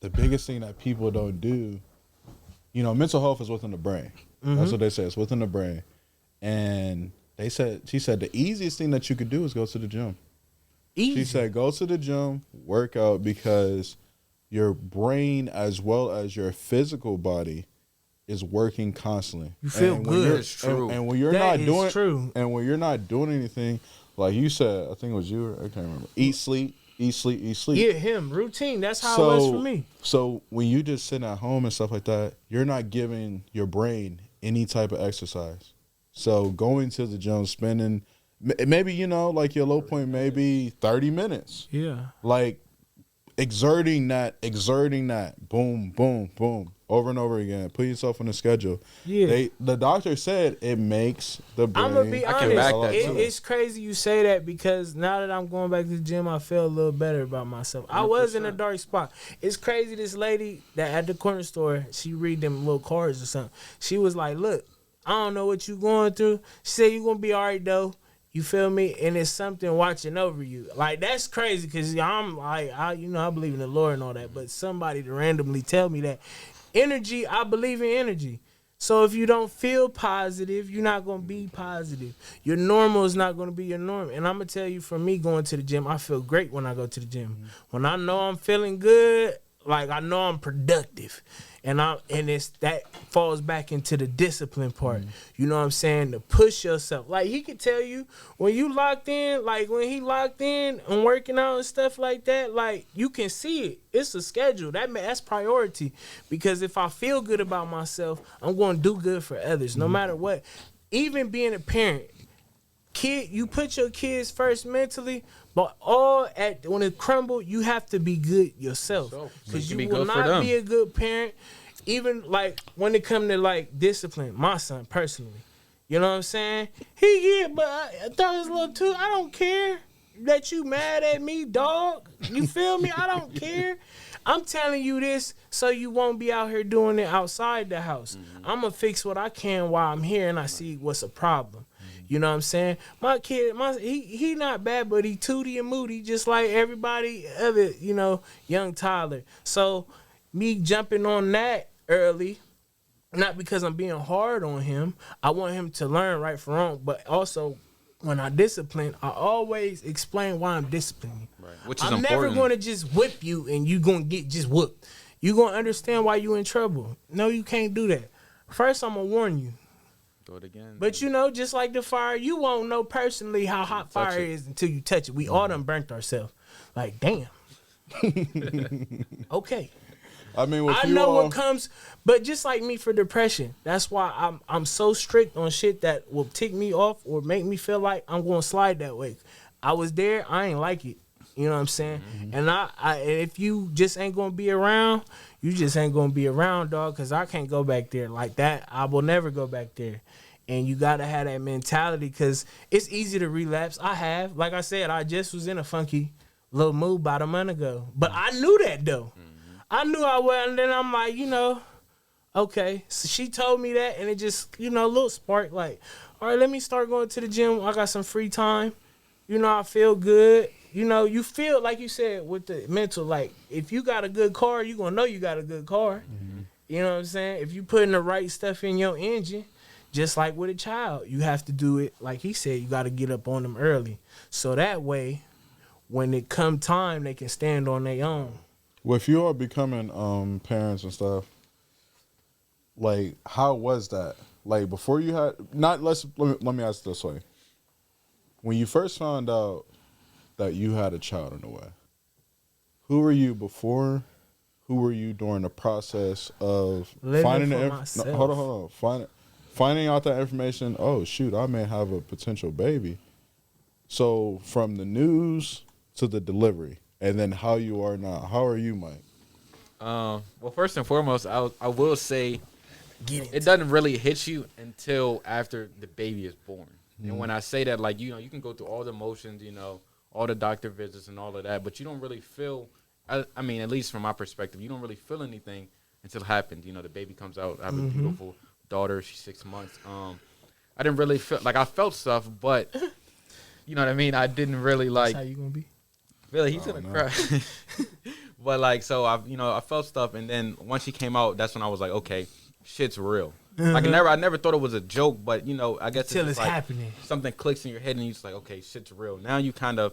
Speaker 4: the biggest thing that people don't do, you know, mental health is within the brain. That's what they say. It's within the brain. And She said the easiest thing that you could do is go to the gym.
Speaker 2: Easy.
Speaker 4: She said go to the gym, work out, because your brain as well as your physical body is working constantly.
Speaker 2: You feel
Speaker 4: and
Speaker 2: good.
Speaker 3: It's true.
Speaker 4: And when you're
Speaker 2: That
Speaker 4: not
Speaker 2: is
Speaker 4: doing
Speaker 2: true.
Speaker 4: and when you're not doing anything, like you said, I think it was you, I can't remember. Eat, sleep, eat, sleep, eat, sleep.
Speaker 2: Yeah, him routine. That's how it was for me.
Speaker 4: So when you just sitting at home and stuff like that, you're not giving your brain any type of exercise. So going to the gym, spending maybe, you know, like your low point maybe 30 minutes.
Speaker 2: Yeah.
Speaker 4: Like exerting that, boom, boom, boom, over and over again. Put yourself on a schedule.
Speaker 2: Yeah.
Speaker 4: The doctor said it makes the brain.
Speaker 2: I'm gonna be
Speaker 3: I
Speaker 2: honest.
Speaker 3: can back that too.
Speaker 2: It's crazy you say that, because now that I'm going back to the gym, I feel a little better about myself. I was in a dark spot. It's crazy. This lady that at the corner store, she read them little cards or something. She was like, "Look, I don't know what you going through." She said, "You gonna be all right though." You feel me? And it's something watching over you. Like, that's crazy, because I'm like, I believe in the Lord and all that, but somebody to randomly tell me that. Energy, I believe in energy. So if you don't feel positive, you're not going to be positive. Your normal is not going to be your norm. And I'm going to tell you, for me going to the gym, I feel great when I go to the gym. Mm-hmm. When I know I'm feeling good, like I know I'm productive. And it's that falls back into the discipline part. Mm-hmm. You know what I'm saying? To push yourself. Like, he could tell you when you locked in, like when he locked in and working out and stuff like that, like you can see it. It's a schedule. That's priority. Because if I feel good about myself, I'm going to do good for others, no matter what. Even being a parent, kid, you put your kids first mentally, but when it crumble, you have to be good yourself, because you will not be a good parent. Even like when it come to like discipline, my son personally, you know what I'm saying? But I thought it was a little too. I don't care that you mad at me, dog. You feel me? I don't care. I'm telling you this so you won't be out here doing it outside the house. Mm-hmm. I'm gonna fix what I can while I'm here and I see what's a problem. You know what I'm saying? My kid, he not bad, but he tooty and moody, just like everybody other, young Tyler. So me jumping on that early, not because I'm being hard on him. I want him to learn right from wrong, but also when I discipline, I always explain why I'm disciplining.
Speaker 3: Right. Which is
Speaker 2: I'm
Speaker 3: important.
Speaker 2: never going to just whip you and you going to get just whooped. You going to understand why you in trouble. No, you can't do that. First, I'm going to warn you.
Speaker 3: Do it again.
Speaker 2: But just like the fire, you won't know personally how hot fire is until you touch it. We all done burnt ourselves. Like, damn. Okay.
Speaker 4: I mean,
Speaker 2: I know what comes, but just like me for depression, that's why I'm so strict on shit that will tick me off or make me feel like I'm going to slide that way. I was there, I ain't like it. You know what I'm saying? Mm-hmm. And I if you just ain't going to be around, you just ain't going to be around, dog, because I can't go back there like that. I will never go back there. And you got to have that mentality, because it's easy to relapse. I have. Like I said, I just was in a funky little mood about a month ago. But I knew that, though. Mm-hmm. I knew I was. And then I'm like, okay. So she told me that, and it just, a little spark. Like, all right, let me start going to the gym. I got some free time. I feel good. You feel, like you said, with the mental, like, if you got a good car, you going to know you got a good car. Mm-hmm. You know what I'm saying? If you putting the right stuff in your engine, just like with a child, you have to do it. Like he said, you got to get up on them early. So that way, when it come time, they can stand on their own.
Speaker 4: Well, if you are becoming parents and stuff, like, how was that? Like, before you had, let me ask this way. When you first found out that you had a child in the way, who were you before? Who were you during the process of finding the hold on. Finding out that information, oh, shoot, I may have a potential baby. So from the news to the delivery, and then how you are now. How are you, Mike?
Speaker 3: Well, first and foremost, I will say it doesn't really hit you until after the baby is born. Mm-hmm. And when I say that, like, you can go through all the motions, all the doctor visits and all of that, but you don't really feel, I mean, at least from my perspective, you don't really feel anything until it happens. The baby comes out, I have a beautiful daughter, she's 6 months. I didn't really feel like I felt stuff, but you know what I mean. I didn't really like.
Speaker 2: That's how you gonna be?
Speaker 3: Really, he's gonna cry. But like, so I felt stuff, and then once she came out, that's when I was like, okay, shit's real. Like I never thought it was a joke, but you know, I guess
Speaker 2: Till
Speaker 3: it's
Speaker 2: it's
Speaker 3: like
Speaker 2: happening.
Speaker 3: something clicks in your head and you're just like, okay, shit's real. Now you kind of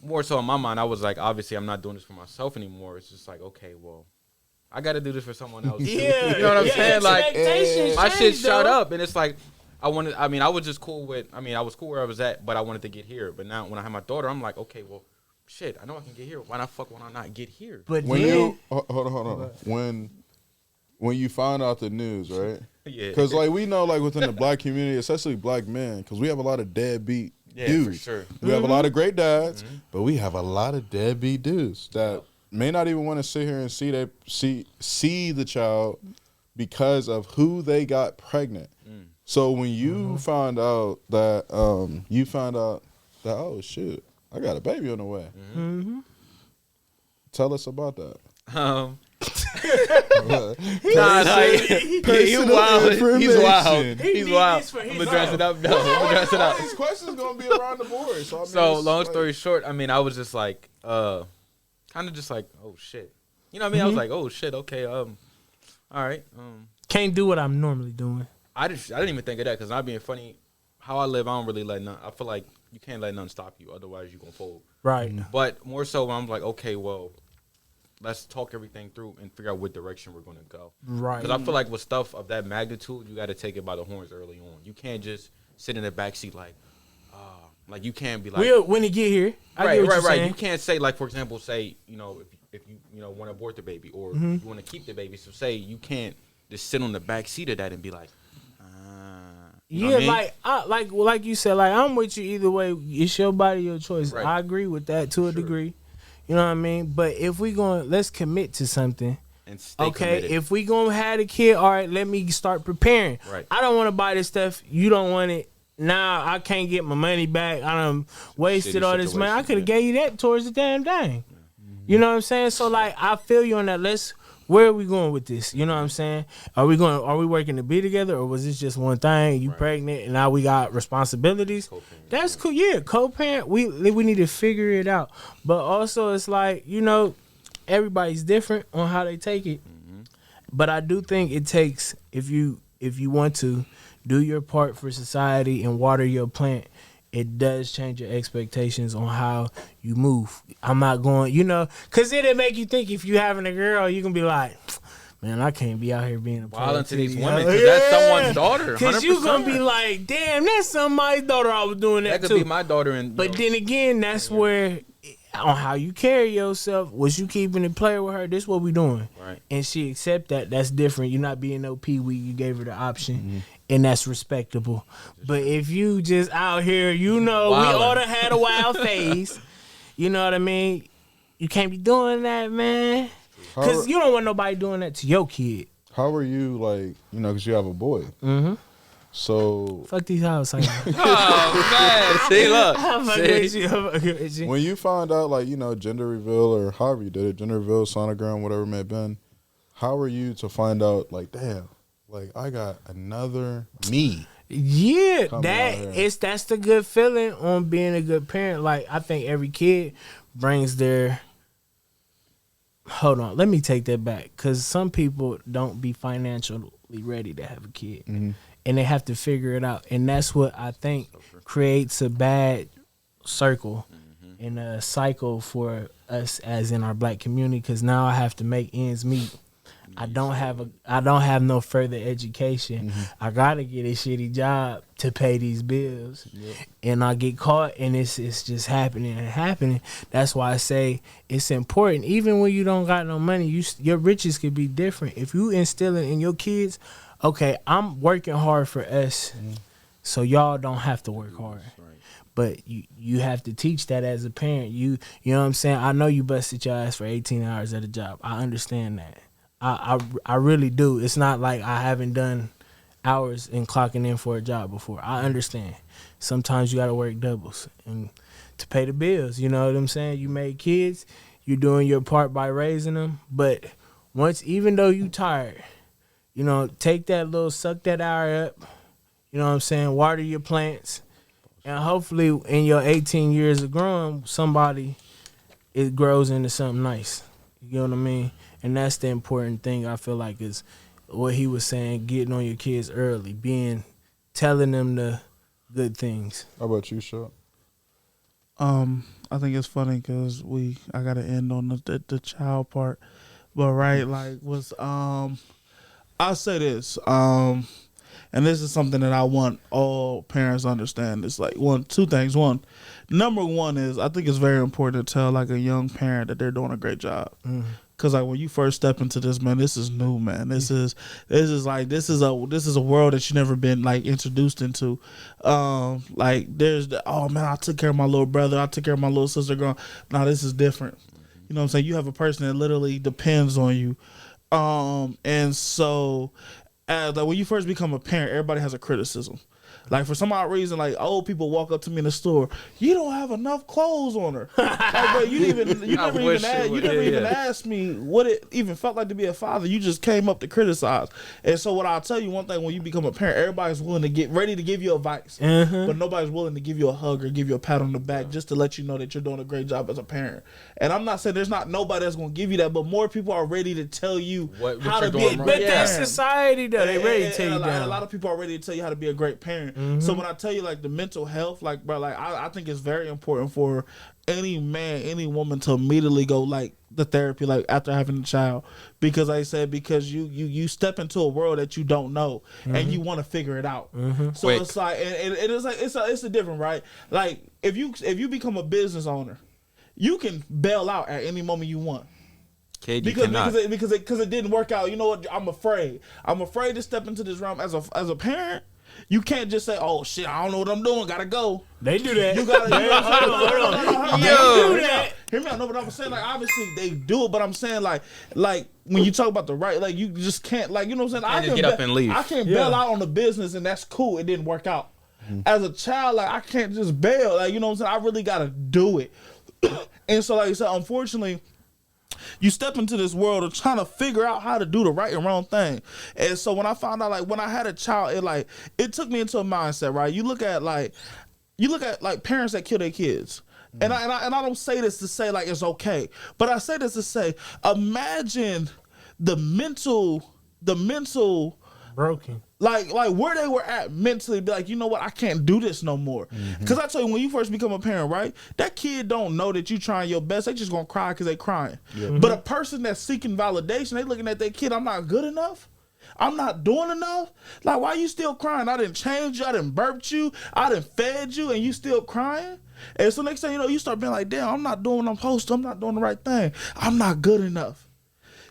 Speaker 3: more so in my mind, I was like, obviously, I'm not doing this for myself anymore. It's just like, okay, well, I got to do this for someone else. Too.
Speaker 2: Yeah,
Speaker 3: You know what I'm saying? Like,
Speaker 2: expectations
Speaker 3: my shit
Speaker 2: change,
Speaker 3: shot
Speaker 2: though.
Speaker 3: up, and it's like, I was just cool with, I was cool where I was at, but I wanted to get here. But now, when I have my daughter, I'm like, okay, well, shit, I know I can get here. Why not get here?
Speaker 2: But
Speaker 4: When
Speaker 2: then,
Speaker 4: you hold on, when you find out the news, right?
Speaker 3: Yeah.
Speaker 4: Because like we know, like within the black community, especially black men, because we have a lot of deadbeat
Speaker 3: Yeah,
Speaker 4: dudes.
Speaker 3: for sure.
Speaker 4: We have a lot of great dads, but we have a lot of deadbeat dudes that may not even want to sit here and see the child because of who they got pregnant. So when you found out that oh shit, I got a baby on the way. Tell us about that.
Speaker 3: He's wild. He's wild. He's wild. I'm gonna dress it up. No, I'm gonna dress it up.
Speaker 4: These questions gonna be around the board. So,
Speaker 3: So long story short, I was just like, kind of just like, oh shit. You know what I mean? I was like, oh shit. Okay. All right.
Speaker 2: can't do what I'm normally doing.
Speaker 3: I didn't even think of that because not being funny, how I live, I don't really let none. I feel like you can't let nothing stop you, otherwise you gonna fold.
Speaker 2: Right.
Speaker 3: But more so, when I'm like, okay, well, let's talk everything through and figure out what direction we're gonna go.
Speaker 2: Right.
Speaker 3: Because I feel like with stuff of that magnitude, you got to take it by the horns early on. You can't just sit in the backseat like you can't be like.
Speaker 2: When it get here, I
Speaker 3: right,
Speaker 2: get what
Speaker 3: right,
Speaker 2: you're
Speaker 3: right.
Speaker 2: saying.
Speaker 3: You can't say like, for example, say if you want to abort the baby or you want to keep the baby. So say you can't just sit on the back seat of that and be like, you know
Speaker 2: yeah,
Speaker 3: what I mean?
Speaker 2: like you said, like I'm with you either way. It's your body, your choice.
Speaker 3: Right.
Speaker 2: I agree with that to a degree. You know what I mean? But if we let's commit to something.
Speaker 3: And stay
Speaker 2: Okay,
Speaker 3: committed.
Speaker 2: if we gonna have a kid, all right, let me start preparing.
Speaker 3: Right.
Speaker 2: I don't want to buy this stuff. You don't want it. Now I can't get my money back. I done wasted
Speaker 3: Shitty
Speaker 2: all this money. I
Speaker 3: situation,
Speaker 2: could have
Speaker 3: yeah.
Speaker 2: gave you that towards the damn thing. You know what I'm saying? So like, I feel you on that. Where are we going with this? You know what I'm saying? Are we working to be together, or was this just one thing? You pregnant, and now we got responsibilities.
Speaker 3: Co-parent,
Speaker 2: That's cool. Yeah, co-parent. We need to figure it out. But also, it's like, everybody's different on how they take it. But I do think it takes, if you want to do your part for society and water your plant, it does change your expectations on how you move. I'm not going, because it'll make you think if you having a girl, you can be like, man, I can't be out here being a
Speaker 3: Wild into these
Speaker 2: parent.
Speaker 3: women because that's someone's daughter.
Speaker 2: Because you going to be
Speaker 3: 100%.
Speaker 2: like, damn, that's somebody's daughter. I was doing that
Speaker 3: That
Speaker 2: too.
Speaker 3: could be my daughter. And
Speaker 2: But then again, that's where, on how you carry yourself, was you keeping it player with her? This what we doing.
Speaker 3: Right.
Speaker 2: And she accept that. That's different. You're not being no pee-wee. You gave her the option. And that's respectable. But if you just out here, we ought to had a wild phase. You know what I mean? You can't be doing that, man. Because you don't want nobody doing that to your kid.
Speaker 4: How are you, like, because you have a boy?
Speaker 2: Mm-hmm.
Speaker 4: So
Speaker 2: Fuck these house.
Speaker 3: oh man, see, look,
Speaker 2: I'm fucking with you.
Speaker 4: when you find out, like, gender reveal or however you did it, gender reveal, sonogram, whatever it may have been, how are you to find out, like, damn, like, I got another me?
Speaker 2: Yeah,
Speaker 4: Coming out here.
Speaker 2: that's the good feeling on being a good parent. Like, I think every kid brings their. Hold on, let me take that back, because some people don't be financially ready to have a kid, and they have to figure it out, and that's what I think creates a bad circle and a cycle for us as in our black community. Because now I have to make ends meet. I don't have no further education. I gotta get a shitty job to pay these bills, and I get caught, and it's just happening and happening. That's why I say it's important. Even when you don't got no money, your riches could be different. If you instill it in your kids, okay, I'm working hard for us, so y'all don't have to work hard. But you have to teach that as a parent. You know what I'm saying? I know you busted your ass for 18 hours at a job. I understand that. I really do. It's not like I haven't done hours and clocking in for a job before. I understand. Sometimes you got to work doubles and to pay the bills. You know what I'm saying? You made kids. You're doing your part by raising them. But even though you tired, take that suck that hour up. You know what I'm saying? Water your plants. And hopefully in your 18 years of growing, it grows into something nice. You know what I mean? And that's the important thing I feel like is what he was saying, getting on your kids early, telling them the good things.
Speaker 4: How about you, Shop?
Speaker 1: I think it's funny because I gotta end on the child part, but right, like I'll say this, and this is something that I want all parents to understand. It's like two things. Number one is I think it's very important to tell like a young parent that they're doing a great job. Cause like when you first step into this, man, this is new, man. This is a world that you never been like introduced into. Like oh man, I took care of my little brother, I took care of my little sister. Nah, this is different. You know what I'm saying? You have a person that literally depends on you. And so, like when you first become a parent, everybody has a criticism. Like for some odd reason, like old people walk up to me in the store, you don't have enough clothes on her. Like, bro, you never even asked me what it even felt like to be a father. You just came up to criticize. And so what I'll tell you, one thing, when you become a parent, everybody's willing to get ready to give you advice, but nobody's willing to give you a hug or give you a pat on the back just to let you know that you're doing a great job as a parent. And I'm not saying there's not nobody that's going to give you that, but more people are ready to tell you how to be a great parent.
Speaker 2: That's society, though. They ready to tell you that.
Speaker 1: A lot of people are ready to tell you how to be a great parent. So when I tell you like the mental health, like bro, like I think it's very important for any man, any woman to immediately go like the therapy like after having a child, because like I said, because you step into a world that you don't know and you want to figure it out. So it's like it is like it's a different, right? Like if you become a business owner, you can bail out at any moment you want.
Speaker 3: Kid,
Speaker 1: because it didn't work out. You know what? I'm afraid to step into this realm as a parent. You can't just say, "Oh shit, I don't know what I'm doing. Gotta go."
Speaker 2: They do that.
Speaker 1: You gotta.
Speaker 2: Hold on.
Speaker 1: They do that. Hear me out. No, but I'm saying like obviously they do it, but I'm saying like when you talk about the right, like you just can't like, you know what I'm saying. I can
Speaker 3: get up and leave.
Speaker 1: I can't bail out on the business, and that's cool. It didn't work out. As a child, like I can't just bail. Like, you know what I'm saying. I really gotta do it. And so like I said, unfortunately, you step into this world of trying to figure out how to do the right and wrong thing. And so when I found out, like when I had a child, it took me into a mindset, right? You look at parents that kill their kids. And I don't say this to say like it's okay, but I say this to say, imagine the mental
Speaker 2: broken.
Speaker 1: Like where they were at mentally, be like, you know what, I can't do this no more. Because I tell you, when you first become a parent, right, that kid don't know that you trying your best. They just gonna cry because they crying. But a person that's seeking validation, they looking at their kid, I'm not good enough, I'm not doing enough. Like, why you still crying? I didn't change you, I didn't burp you, I didn't fed you, and you still crying? And so next thing you know, you start being like, damn, I'm not doing what I'm supposed to, I'm not doing the right thing, I'm not good enough.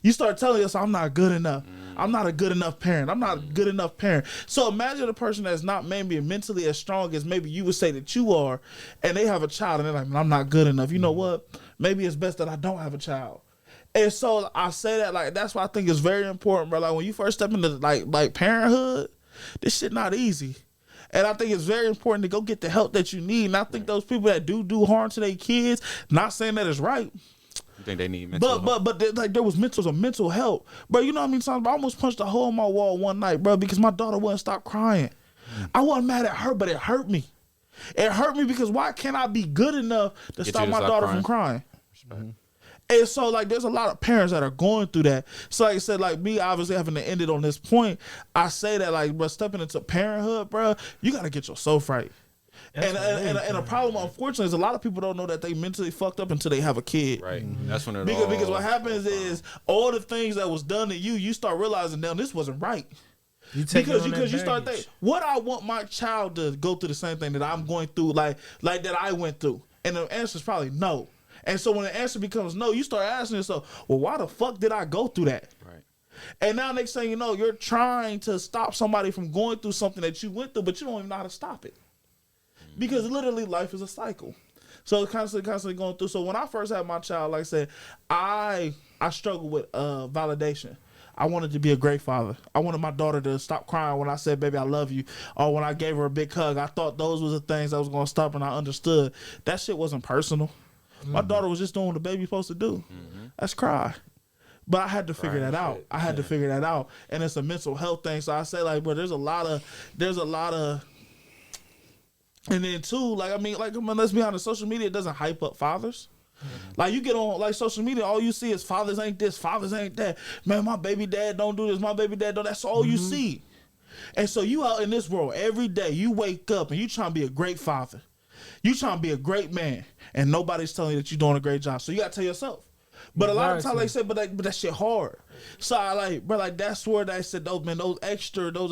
Speaker 1: You start telling yourself, I'm not good enough. I'm not a good enough parent. I'm not a good enough parent. So imagine a person that's not maybe mentally as strong as maybe you would say that you are, and they have a child, and they're like, I'm not good enough. You know what? Maybe it's best that I don't have a child. And so I say that, like, that's why I think it's very important, bro. Like, when you first step into like parenthood, this shit not easy. And I think it's very important to go get the help that you need. And I think those people that do harm to their kids, not saying that it's right,
Speaker 3: you think they need mental help?
Speaker 1: But like there was mental help, bro. You know what I mean? Sometimes I almost punched a hole in my wall one night, bro, because my daughter wouldn't stop crying. I wasn't mad at her, but it hurt me. It hurt me because why can't I be good enough to stop my daughter from crying? And so like there's a lot of parents that are going through that. So like I said, like me obviously having to end it on this point, I say that like, bro, stepping into parenthood, bro, you gotta get yourself right. And a problem, unfortunately, is a lot of people don't know that they mentally fucked up until they have a kid.
Speaker 3: Right. That's when it
Speaker 1: because what happens is all the things that was done to you start realizing now this wasn't right. Because you start thinking, what I want my child to go through the same thing that I'm going through, like that I went through, and the answer is probably no. And so when the answer becomes no, you start asking yourself, well, why the fuck did I go through that?
Speaker 3: Right.
Speaker 1: And now next thing you know, you're trying to stop somebody from going through something that you went through, but you don't even know how to stop it. Because literally life is a cycle. So it's constantly going through. So when I first had my child, like I said, I struggled with validation. I wanted to be a great father. I wanted my daughter to stop crying when I said, baby, I love you. Or when I gave her a big hug. I thought those were the things that was going to stop, and I understood. That shit wasn't personal. My daughter was just doing what the baby's supposed to do. That's cry. But I had to figure that out. I had to figure that out. And it's a mental health thing. So I say, like, bro, there's a lot of and then too, let's be honest, social media doesn't hype up fathers. Like you get on like social media, all you see is fathers ain't this, fathers ain't that. Man, my baby dad don't do this, my baby dad don't. That's all you see. And so you out in this world every day, you wake up and you trying to be a great father. You trying to be a great man, and nobody's telling you that you're doing a great job. So you got to tell yourself. But a lot of times, like I said, but that shit hard. So I like that's where they said those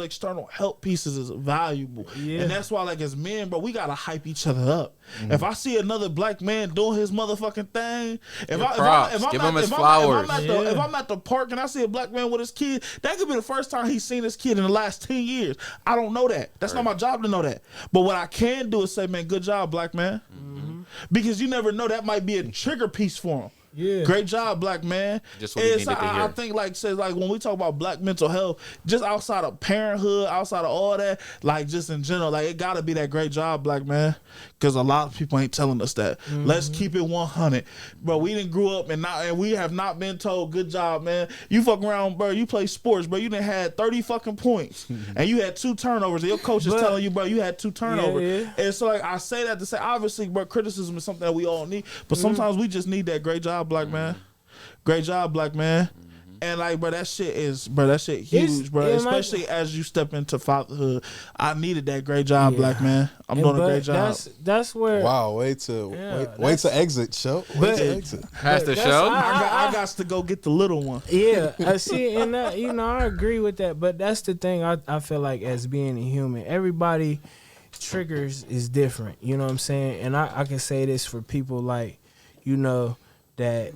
Speaker 1: external help pieces is valuable. Yeah. And that's why, like, as men, bro, we gotta hype each other up. If I see another black man doing his motherfucking thing, if I'm at the park and I see a black man with his kid, that could be the first time he's seen his kid in the last 10 years. I don't know that. That's not my job to know that. But what I can do is say, man, good job, black man. Because you never know, that might be a trigger piece for him. Yeah. Great job, black man.
Speaker 3: Just what he needed to hear.
Speaker 1: I think, like, says, like, when we talk about black mental health, just outside of parenthood, outside of all that, like, just in general, like, it gotta be that great job, black man. Because a lot of people ain't telling us that. Let's keep it 100, bro. We didn't grow up and we have not been told, good job, man. You fuck around, bro. You play sports, bro. You done had 30 fucking points, and you had 2 turnovers. And your coach is telling you, bro, you had 2 turnovers. And so, like, I say that to say, obviously, bro, criticism is something that we all need, but sometimes we just need that great job, black man. Great job, black man. And like, bro, that shit huge, bro. Especially as you step into fatherhood. I needed that great job, black man. I'm doing a great job.
Speaker 2: That's where.
Speaker 4: Wow, wait to exit, show. Wait to exit.
Speaker 3: That's the show.
Speaker 1: I got to go get the little one.
Speaker 2: Yeah, I see, and that, I agree with that. But that's the thing. I feel like as being a human, everybody triggers is different. You know what I'm saying? And I can say this for people like, that.